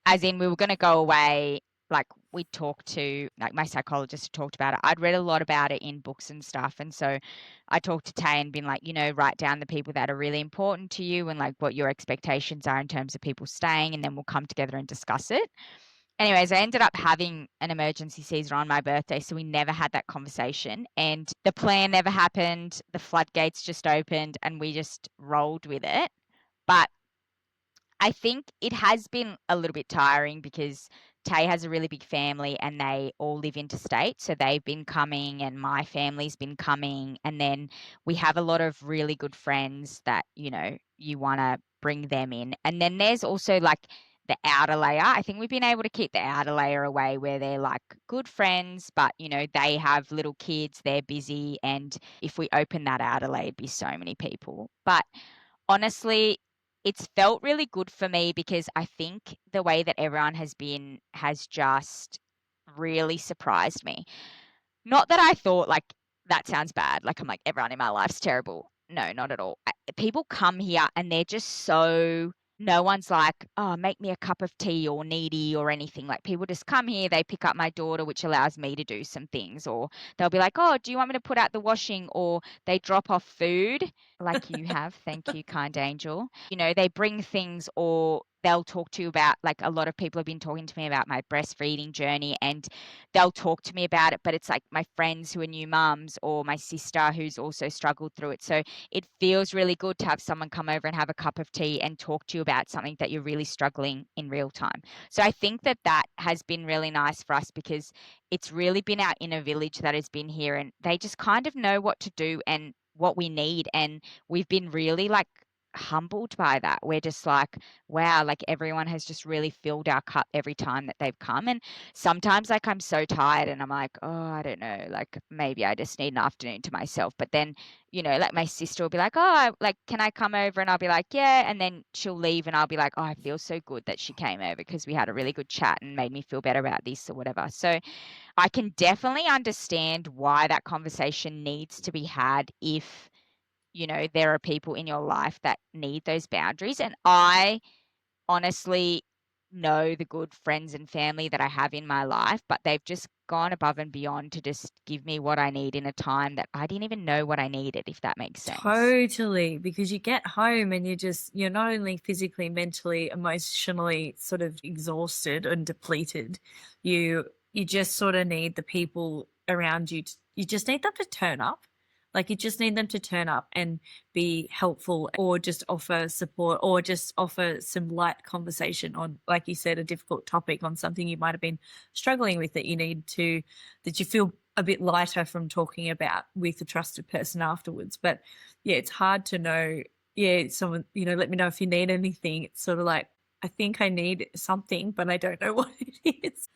As in, we were going to go away. Like, we talked to, like, my psychologist talked about it. I'd read a lot about it in books and stuff, and so I talked to Tay and been like, you know, write down the people that are really important to you and like what your expectations are in terms of people staying, and then we'll come together and discuss it. Anyways, I ended up having an emergency Caesar on my birthday, so we never had that conversation, and the plan never happened. The floodgates just opened, and we just rolled with it. But I think it has been a little bit tiring because Tay has a really big family and they all live interstate. So they've been coming and my family's been coming. And then we have a lot of really good friends that, you know, you want to bring them in. And then there's also like the outer layer. I think we've been able to keep the outer layer away where they're like good friends, but, you know, they have little kids, they're busy. And if we open that outer layer, it'd be so many people. But honestly, it's felt really good for me because I think the way that everyone has been has just really surprised me. Not that I thought like that sounds bad. Like I'm like everyone in my life's terrible. No, not at all. People come here and they're just so no one's like, oh, make me a cup of tea or needy or anything. Like people just come here, they pick up my daughter, which allows me to do some things. Or they'll be like, oh, do you want me to put out the washing? Or they drop off food like you have. Thank you, kind angel. You know, they bring things or they'll talk to you about, like, a lot of people have been talking to me about my breastfeeding journey, and they'll talk to me about it, but it's like my friends who are new mums or my sister who's also struggled through it. So it feels really good to have someone come over and have a cup of tea and talk to you about something that you're really struggling in real time. So I think that that has been really nice for us, because it's really been our inner village that has been here, and they just kind of know what to do and what we need. And we've been really, like, humbled by that. We're just like, wow, like everyone has just really filled our cup every time that they've come. And sometimes, like, I'm so tired and I'm like, oh, I don't know, like maybe I just need an afternoon to myself. But then, like my sister will be like, oh, like, can I come over? And I'll be like, yeah. And then she'll leave and I'll be like, oh, I feel so good that she came over because we had a really good chat and made me feel better about this or whatever. So I can definitely understand why that conversation needs to be had if, there are people in your life that need those boundaries. And I honestly know the good friends and family that I have in my life, but they've just gone above and beyond to just give me what I need in a time that I didn't even know what I needed, if that makes sense. Totally, because you get home and you're not only physically, mentally, emotionally sort of exhausted and depleted, you just sort of need the people around you. You just need them to turn up. Like, you just need them to turn up and be helpful, or just offer support, or just offer some light conversation on, like you said, a difficult topic, on something you might have been struggling with that you feel a bit lighter from talking about with a trusted person afterwards. But yeah, it's hard to know. Yeah, someone, let me know if you need anything. It's sort of like, I think I need something, but I don't know what it is.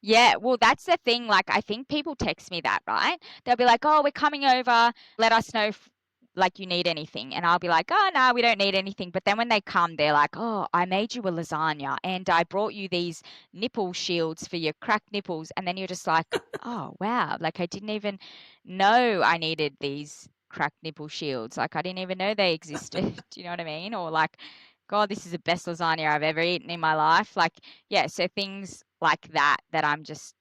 Yeah, well, that's the thing. Like, I think people text me that, right? They'll be like, oh, we're coming over. Let us know if, like, you need anything. And I'll be like, oh, no, we don't need anything. But then when they come, they're like, oh, I made you a lasagna and I brought you these nipple shields for your cracked nipples. And then you're just like, oh, wow. Like, I didn't even know I needed these cracked nipple shields. Like, I didn't even know they existed. Do you know what I mean? Or like, God, this is the best lasagna I've ever eaten in my life. Like, yeah, so things like that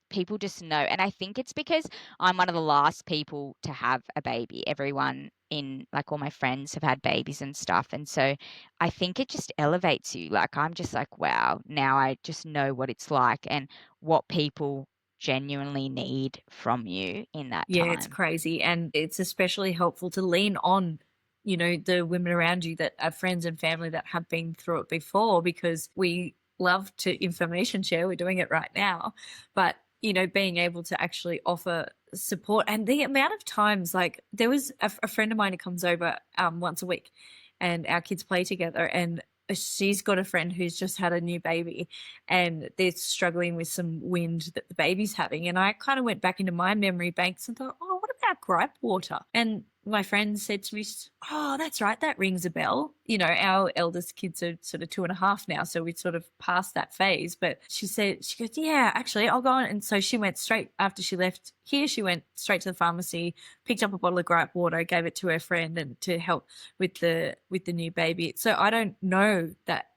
people just know. And I think it's because I'm one of the last people to have a baby. Everyone in, like, all my friends have had babies and stuff. And so I think it just elevates you. Like, I'm just like, wow, now I just know what it's like and what people genuinely need from you in that Yeah, it's time. crazy. And it's especially helpful to lean on, the women around you that are friends and family that have been through it before, because we love to information share. We're doing it right now. But, being able to actually offer support, and the amount of times, like, there was a friend of mine who comes over once a week and our kids play together, and she's got a friend who's just had a new baby and they're struggling with some wind that the baby's having. And I kind of went back into my memory banks and thought, oh, what about gripe water? And my friend said to me, oh, that's right, that rings a bell. Our eldest kids are sort of 2.5 now, so we'd sort of passed that phase. But she goes, yeah, actually, I'll go on. And so she went straight after she left here, she went straight to the pharmacy, picked up a bottle of gripe water, gave it to her friend and to help with the new baby. So I don't know that,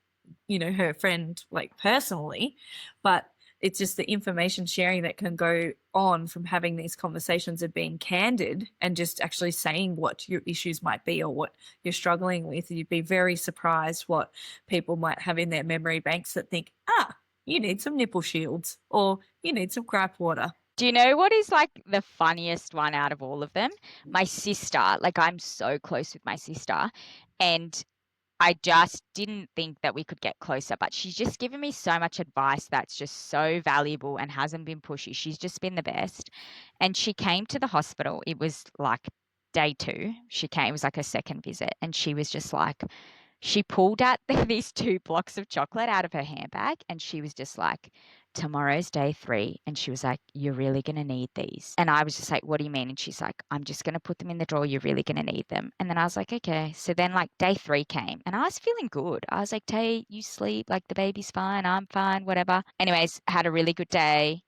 her friend, like, personally, but it's just the information sharing that can go on from having these conversations of being candid and just actually saying what your issues might be or what you're struggling with. You'd be very surprised what people might have in their memory banks that think, you need some nipple shields or you need some gripe water. Do you know what is, like, the funniest one out of all of them? My sister, like, I'm so close with my sister, and I just didn't think that we could get closer, but she's just given me so much advice that's just so valuable and hasn't been pushy. She's just been the best. And she came to the hospital. It was like day 2. She came, it was like her second visit, and she was just like, she pulled out these 2 blocks of chocolate out of her handbag, and she was just like, tomorrow's day 3. And she was like, you're really going to need these. And I was just like, what do you mean? And she's like, I'm just going to put them in the drawer. You're really going to need them. And then I was like, okay. So then, like, day 3 came and I was feeling good. I was like, Tay, you sleep, like, the baby's fine. I'm fine, whatever. Anyways, had a really good day.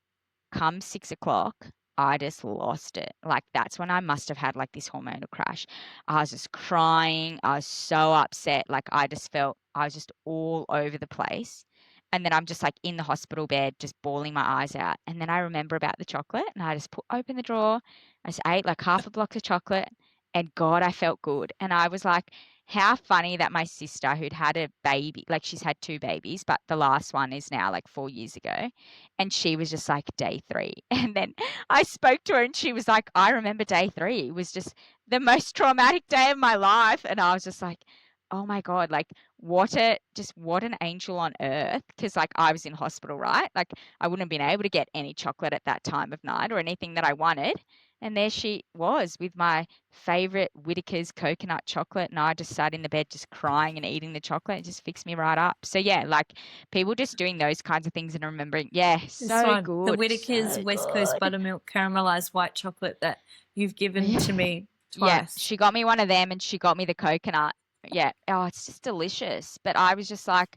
Come 6 o'clock, I just lost it. Like, that's when I must have had, like, this hormonal crash. I was just crying. I was so upset. Like, I just felt I was just all over the place. And then I'm just, like, in the hospital bed, just bawling my eyes out. And then I remember about the chocolate, and I just open the drawer. I just ate like half a block of chocolate, and God, I felt good. And I was like, how funny that my sister, who'd had a baby, like she's had 2 babies, but the last one is now like 4 years ago. And she was just like day 3. And then I spoke to her and she was like, I remember day 3. It was just the most traumatic day of my life. And I was just like, oh my God, like what an angel on earth. Cause like I was in hospital, right? Like I wouldn't have been able to get any chocolate at that time of night or anything that I wanted. And there she was with my favorite Whittaker's coconut chocolate. And I just sat in the bed just crying and eating the chocolate. It just fixed me right up. So yeah, like people just doing those kinds of things and remembering, yeah, This so one, good. the Whittaker's so West Coast good. buttermilk caramelized white chocolate that you've given to me Yeah, twice. she got me one of them and she got me the coconut. Yeah. Oh, it's just delicious. But I was just like,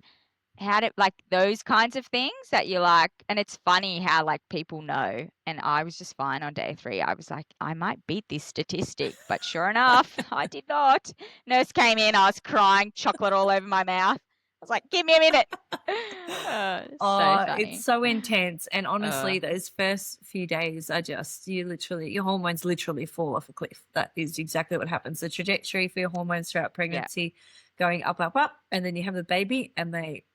how did like those kinds of things that you like, and it's funny how like people know. And I was just fine on day 3. I was like, I might beat this statistic, but sure enough, I did not. Nurse came in, I was crying, chocolate all over my mouth. I was like, give me a minute. So funny. It's so intense. And Uh, honestly, those first few days are just, your hormones literally fall off a cliff. That is exactly what happens. The trajectory for your hormones throughout pregnancy going up, up, up, and then you have the baby and they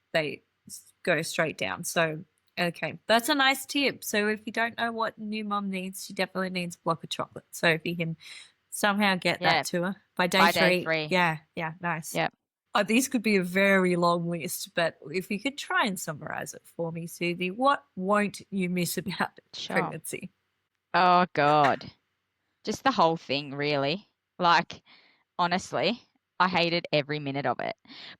go straight down. So, okay, that's a nice tip. So if you don't know what new mom needs, she definitely needs a block of chocolate. So if you can somehow get Yeah. that to her by day By 3. day 3. Yeah, nice. Yep. These could be a very long list, but if you could try and summarize it for me, Suzy, what won't you miss about Sure. pregnancy? Oh God. Just the whole thing, really. Like, honestly, I hated every minute of it.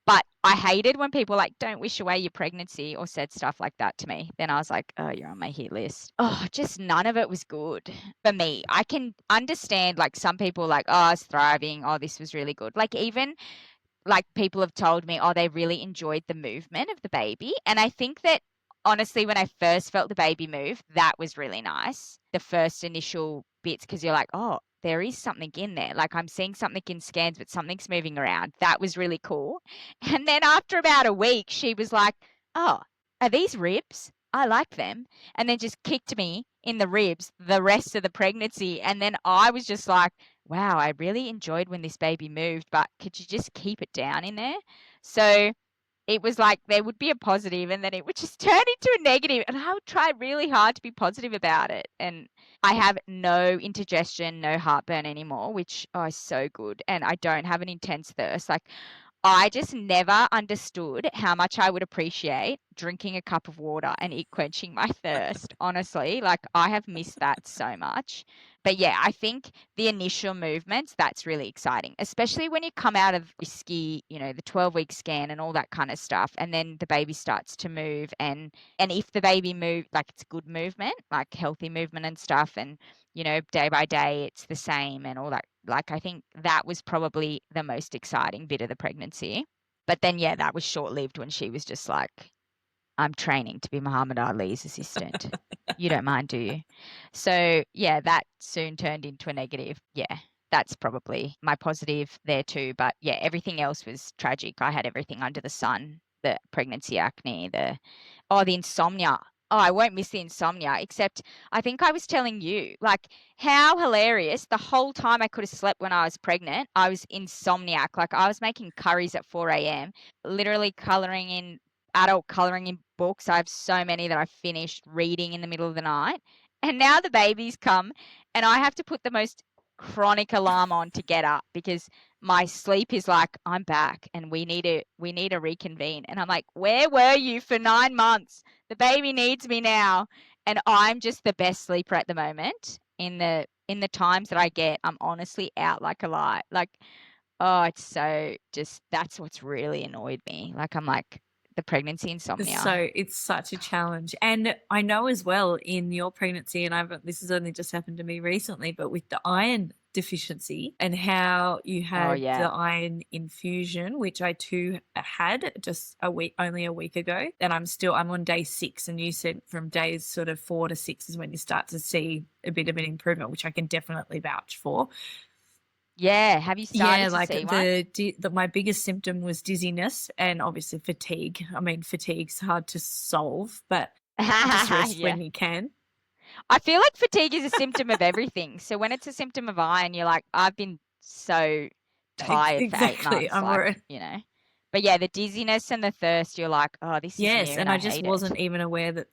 But I hated when people like, don't wish away your pregnancy or said stuff like that to me. Then I was like, oh, you're on my hit list. Oh, just none of it was good for me. I can understand like some people like, oh, I was thriving. Oh, this was really good. Like even like people have told me, oh, they really enjoyed the movement of the baby. And I think that honestly, when I first felt the baby move, that was really nice. The first initial bits, because you're like, oh, there is something in there. Like I'm seeing something in scans, but something's moving around. That was really cool. And then after about a week, she was like, oh, are these ribs? I like them. And then just kicked me in the ribs the rest of the pregnancy. And then I was just like, wow, I really enjoyed when this baby moved, but could you just keep it down in there? So it was like there would be a positive and then it would just turn into a negative, and I would try really hard to be positive about it. And I have no indigestion, no heartburn anymore, which is so good. And I don't have an intense thirst. Like I just never understood how much I would appreciate drinking a cup of water and it quenching my thirst. Honestly, like I have missed that so much. But yeah, I think the initial movements, that's really exciting, especially when you come out of risky, the 12-week scan and all that kind of stuff. And then the baby starts to move. And if the baby move, like it's good movement, like healthy movement and stuff. And day by day, it's the same and all that. Like, I think that was probably the most exciting bit of the pregnancy. But then, yeah, that was short lived when she was just like, I'm training to be Muhammad Ali's assistant. You don't mind, do you? So, yeah, that soon turned into a negative. Yeah, that's probably my positive there too. But yeah, everything else was tragic. I had everything under the sun, the pregnancy acne, the insomnia. Oh, I won't miss the insomnia, except I think I was telling you, like, how hilarious. The whole time I could have slept when I was pregnant, I was insomniac. Like, I was making curries at 4 a.m., literally coloring in adult coloring in books. I have so many that I finished reading in the middle of the night. And now the babies come and I have to put the most chronic alarm on to get up because my sleep is like, I'm back and we need to reconvene. And I'm like, where were you for 9 months? The baby needs me now. And I'm just the best sleeper at the moment. In the times that I get, I'm honestly out like a light. Like, oh, it's so just that's what's really annoyed me. Like I'm like the pregnancy insomnia. So it's such a challenge. And I know as well in your pregnancy, and this has only just happened to me recently, but with the iron deficiency and how you had the iron infusion, which I too had just only a week ago. And I'm on day 6. And you said from days sort of 4 to 6 is when you start to see a bit of an improvement, which I can definitely vouch for. Yeah, have you started to see one? My biggest symptom was dizziness and obviously fatigue. I mean, fatigue's hard to solve, but just rest when you can. I feel like fatigue is a symptom of everything. So when it's a symptom of iron, you're like, I've been so tired for 8 Exactly. months, I'm like, you know. But yeah, the dizziness and the thirst, you're like, oh, this is Yes, new and and I I just hate wasn't it. even aware that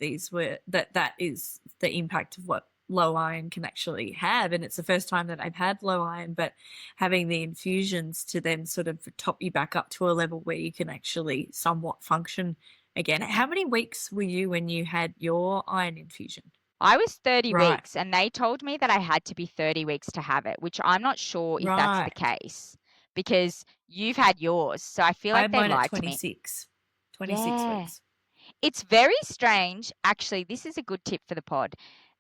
that is the impact of what low iron can actually have. And it's the first time that I've had low iron, but having the infusions to then sort of top you back up to a level where you can actually somewhat function again. How many weeks were you when you had your iron infusion? I was 30 Right, weeks and they told me that I had to be 30 weeks to have it, which I'm not sure if that's the right. case because you've had yours. So I feel I like had they mine at lied to me. 26, 26 Yeah. weeks. It's very strange. Actually, this is a good tip for the pod.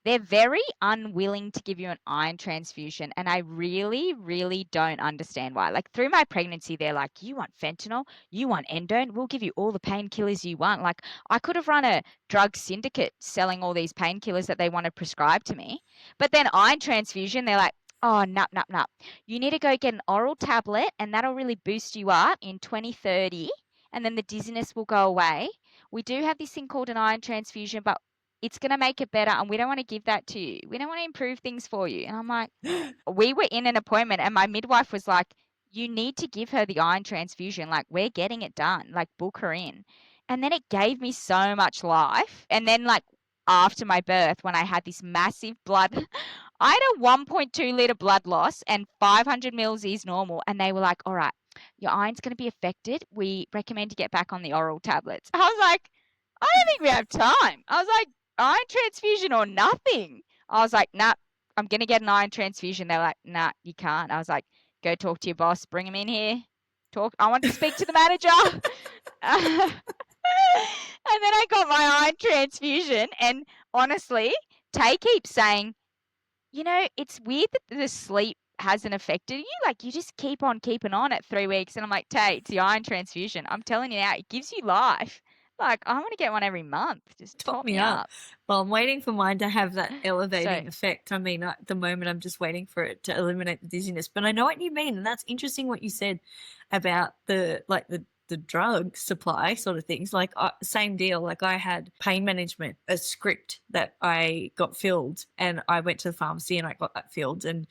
They're very unwilling to give you an iron transfusion, and I really, really don't understand why. Like through my pregnancy, they're like, "You want fentanyl? You want endone? We'll give you all the painkillers you want." Like I could have run a drug syndicate selling all these painkillers that they want to prescribe to me. But then iron transfusion, they're like, "Oh, nup, nup, nup. You need to go get an oral tablet, and that'll really boost you up in 2030, and then the dizziness will go away. We do have this thing called an iron transfusion, but it's going to make it better. And we don't want to give that to you. We don't want to improve things for you." And I'm like, we were in an appointment and my midwife was like, you need to give her the iron transfusion. Like, we're getting it done. Like, book her in. And then it gave me so much life. And then, like, after my birth, when I had this massive blood, I had a 1.2 liter blood loss and 500 mils is normal. And they were like, all right, your iron's going to be affected. We recommend you get back on the oral tablets. I was like, I don't think we have time. I was like, iron transfusion or nothing. I was like, nah, I'm going to get an iron transfusion. They're like, nah, you can't. I was like, go talk to your boss. Bring him in here. Talk. I want to speak to the manager. And then I got my iron transfusion. And honestly, Tay keeps saying, it's weird that the sleep hasn't affected you. Like, you just keep on keeping on at 3 weeks. And I'm like, Tay, it's the iron transfusion. I'm telling you now, it gives you life. Like, I want to get one every month. Just Top top me me up. up. Well, I'm waiting for mine to have that So, elevating effect. I mean, at the moment, I'm just waiting for it to eliminate the dizziness. But I know what you mean, and that's interesting what you said about the drug supply sort of things. Like same deal. Like I had pain management, a script that I got filled, and I went to the pharmacy and I got that filled. And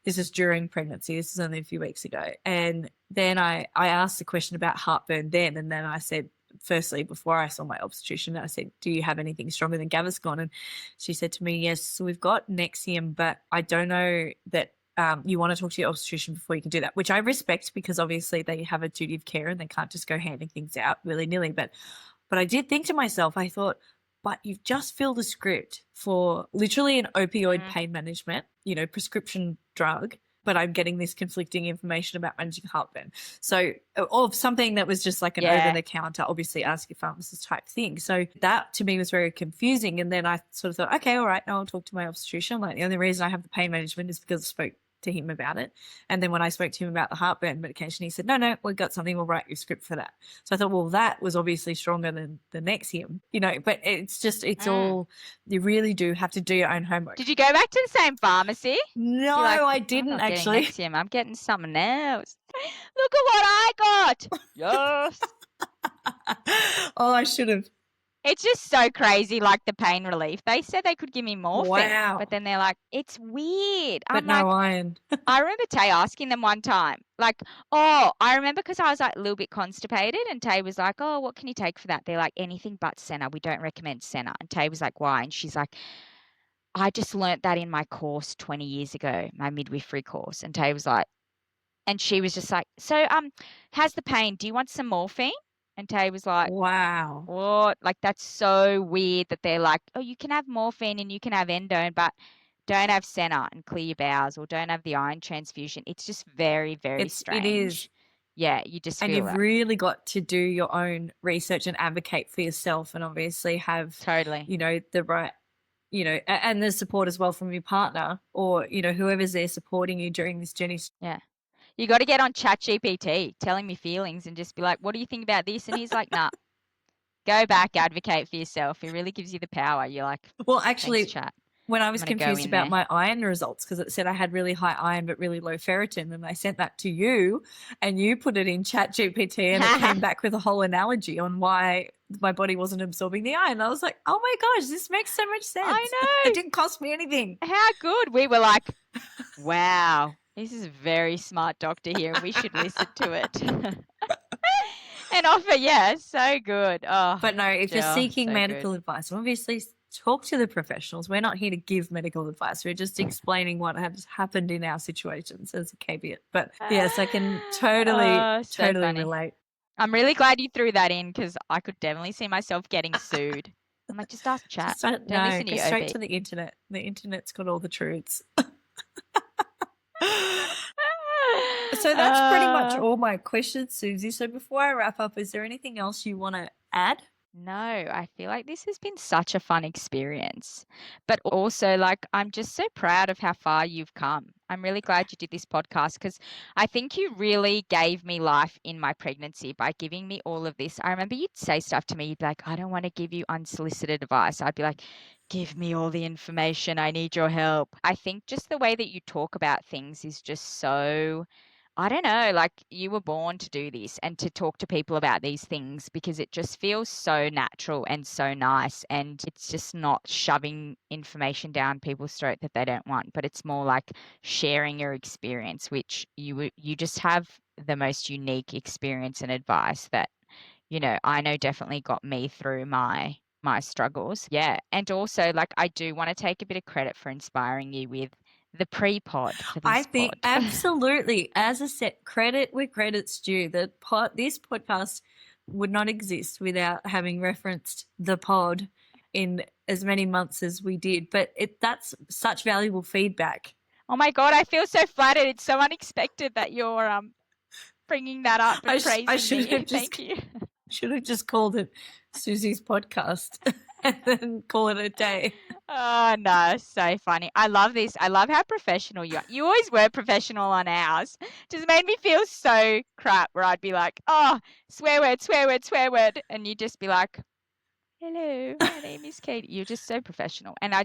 this is during pregnancy. This is only a few weeks ago. And then I asked the question about heartburn then, and then I said, firstly, before I saw my obstetrician, I said, do you have anything stronger than Gaviscon? And she said to me, yes, we've got Nexium, but I don't know that you want to talk to your obstetrician before you can do that, which I respect because obviously they have a duty of care and they can't just go handing things out willy-nilly. But I did think to myself, I thought, but you've just filled a script for literally an opioid pain management, prescription drug, but I'm getting this conflicting information about managing heartburn. So, of something that was just like an over the counter, obviously ask your pharmacist type thing. So that to me was very confusing. And then I sort of thought, okay, all right, now I'll talk to my obstetrician. Like the only reason I have the pain management is because I spoke to him about it. And then when I spoke to him about the heartburn medication, he said, no, we've got something, we'll write you a script for that. So I thought, well, that was obviously stronger than the Nexium, but it's just, all, you really do have to do your own homework. did you go back to the same pharmacy? No, Like, I I'm didn't not actually. getting Nexium. I'm getting something else. Look at what I got. Yes. Oh, I should have. It's just so crazy, like the pain relief. They said they could give me morphine, Wow. but then they're like, it's weird. But I'm no like, iron. I remember Tay asking them one time, like, oh, I remember because I was like a little bit constipated, and Tay was like, oh, what can you take for that? They're like, anything but Senna. We don't recommend Senna. And Tay was like, why? And she's like, I just learnt that in my course 20 years ago, my midwifery course. And Tay was like, and she was just like, so, how's the pain? Do you want some morphine? And Tay was like, Wow. what? Like, that's so weird that they're like, oh, you can have morphine and you can have endone, but don't have Senna and clear your bowels or don't have the iron transfusion. It's just very, very strange. It is. Yeah, you just And feel you've that. really got to do your own research and advocate for yourself and obviously have, Totally. the right, and the support as well from your partner or, whoever's there supporting you during this journey. Yeah. You got to get on ChatGPT, telling me feelings and just be like, what do you think about this? And he's like, nah, go back, advocate for yourself. It really gives you the power. You're like, well, actually, thanks, chat. when I was I'm gonna go confused in about there. my iron results, because it said I had really high iron but really low ferritin, and I sent that to you and you put it in ChatGPT and it came back with a whole analogy on why my body wasn't absorbing the iron. I was like, oh my gosh, this makes so much sense. I know. It didn't cost me anything. How good. We were like, wow. This is a very smart doctor here, and we should listen to it. And offer, yeah, so good. Oh, But no, if you're Jill, seeking so medical good. advice, obviously talk to the professionals. We're not here to give medical advice. We're just explaining what has happened in our situations as a caveat. But yes, I can totally So funny. relate. I'm really glad you threw that in because I could definitely see myself getting sued. I'm like, just ask chat. Just Don't no, listen to go your straight OB. to the internet. The internet's got all the truths. So that's pretty much all my questions, Susie. So before I wrap up, is there anything else you want to add? No, I feel like this has been such a fun experience. But also, like, I'm just so proud of how far you've come. I'm really glad you did this podcast because I think you really gave me life in my pregnancy by giving me all of this. I remember you'd say stuff to me, you'd be like, I don't want to give you unsolicited advice. I'd be like, give me all the information. I need your help. I think just the way that you talk about things is just so, I don't know, like you were born to do this and to talk to people about these things because it just feels so natural and so nice. And it's just not shoving information down people's throat that they don't want, but it's more like sharing your experience, which you just have the most unique experience and advice that, I know definitely got me through my struggles. Yeah. And also like I do want to take a bit of credit for inspiring you with the pre-pod for I this think pod. absolutely. As I said, credit where credit's due. This podcast would not exist without having referenced the pod in as many months as we did. But that's such valuable feedback. Oh my God, I feel so flattered. It's so unexpected that you're bringing that up and praising I should me. have just Thank you. should have just called it Susie's podcast and then call it a day. Oh no, so funny. I love this. I love how professional you are. You always were professional on ours. Just made me feel so crap where I'd be like, oh, swear word, swear word, swear word. And you'd just be like, hello, my name is Katey. You're just so professional. And I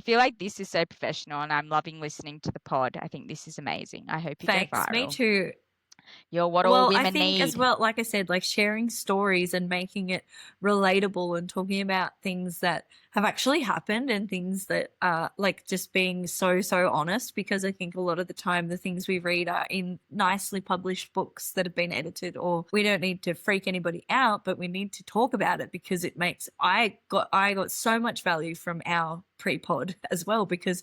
feel like this is so professional and I'm loving listening to the pod. I think this is amazing. I hope you go Thanks. viral. Me too. You're what all Well, women I think need. as well, like I said, like sharing stories and making it relatable and talking about things that have actually happened and things that are like just being so honest, because I think a lot of the time the things we read are in nicely published books that have been edited, or we don't need to freak anybody out, but we need to talk about it because it makes I got so much value from our pre-pod as well, because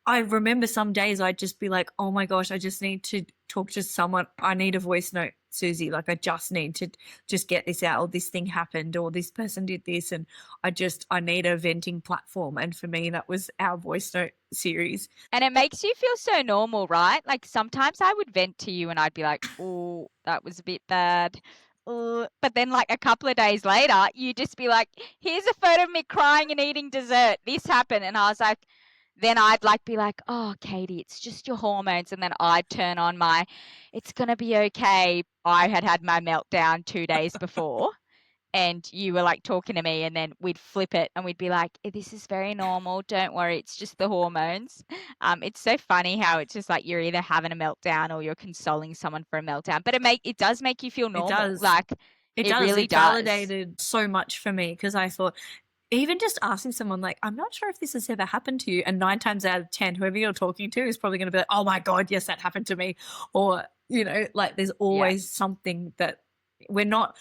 I remember some days I'd just be like, oh my gosh, I just need to talk to someone. I need a voice note, Susie. Like I just need to just get this out, or this thing happened, or this person did this. And I need a venting platform. And for me, that was our voice note series. And it makes you feel so normal, right? Like sometimes I would vent to you and I'd be like, oh, that was a bit bad. But then like a couple of days later, you just be like, here's a photo of me crying and eating dessert. This happened. And I was like, then I'd like be like, oh, Katey, it's just your hormones. And then I'd turn on it's going to be okay. I had my meltdown 2 days before and you were like talking to me and then we'd flip it and we'd be like, this is very normal. Don't worry. It's just the hormones. It's so funny how it's just like you're either having a meltdown or you're consoling someone for a meltdown, but it does make you feel normal. It does. Like it really does. Validated so much for me, because I thought, even just asking someone like, I'm not sure if this has ever happened to you, and 9 times out of 10, whoever you're talking to is probably going to be like, oh my God, yes, that happened to me. Or, like there's always something that we're not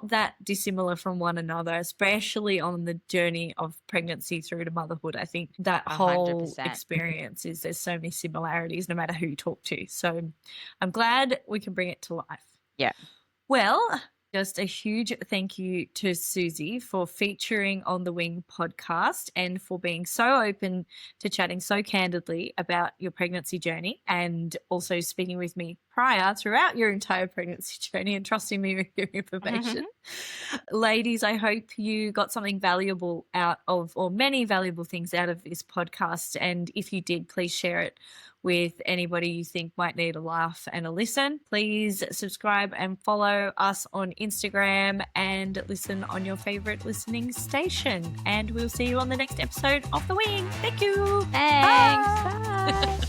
that dissimilar from one another, especially on the journey of pregnancy through to motherhood. I think that 100%. whole experience there's so many similarities no matter who you talk to. So I'm glad we can bring it to life. Yeah. Well, just a huge thank you to Suzy for featuring on the Wing podcast and for being so open to chatting so candidly about your pregnancy journey, and also speaking with me throughout your entire pregnancy journey and trusting me with your information. Ladies, I hope you got something valuable out of, or many valuable things out of this podcast. And if you did, please share it with anybody you think might need a laugh and a listen. Please subscribe and follow us on Instagram and listen on your favorite listening station. And we'll see you on the next episode of The Wing. Thank you. Thanks. Bye.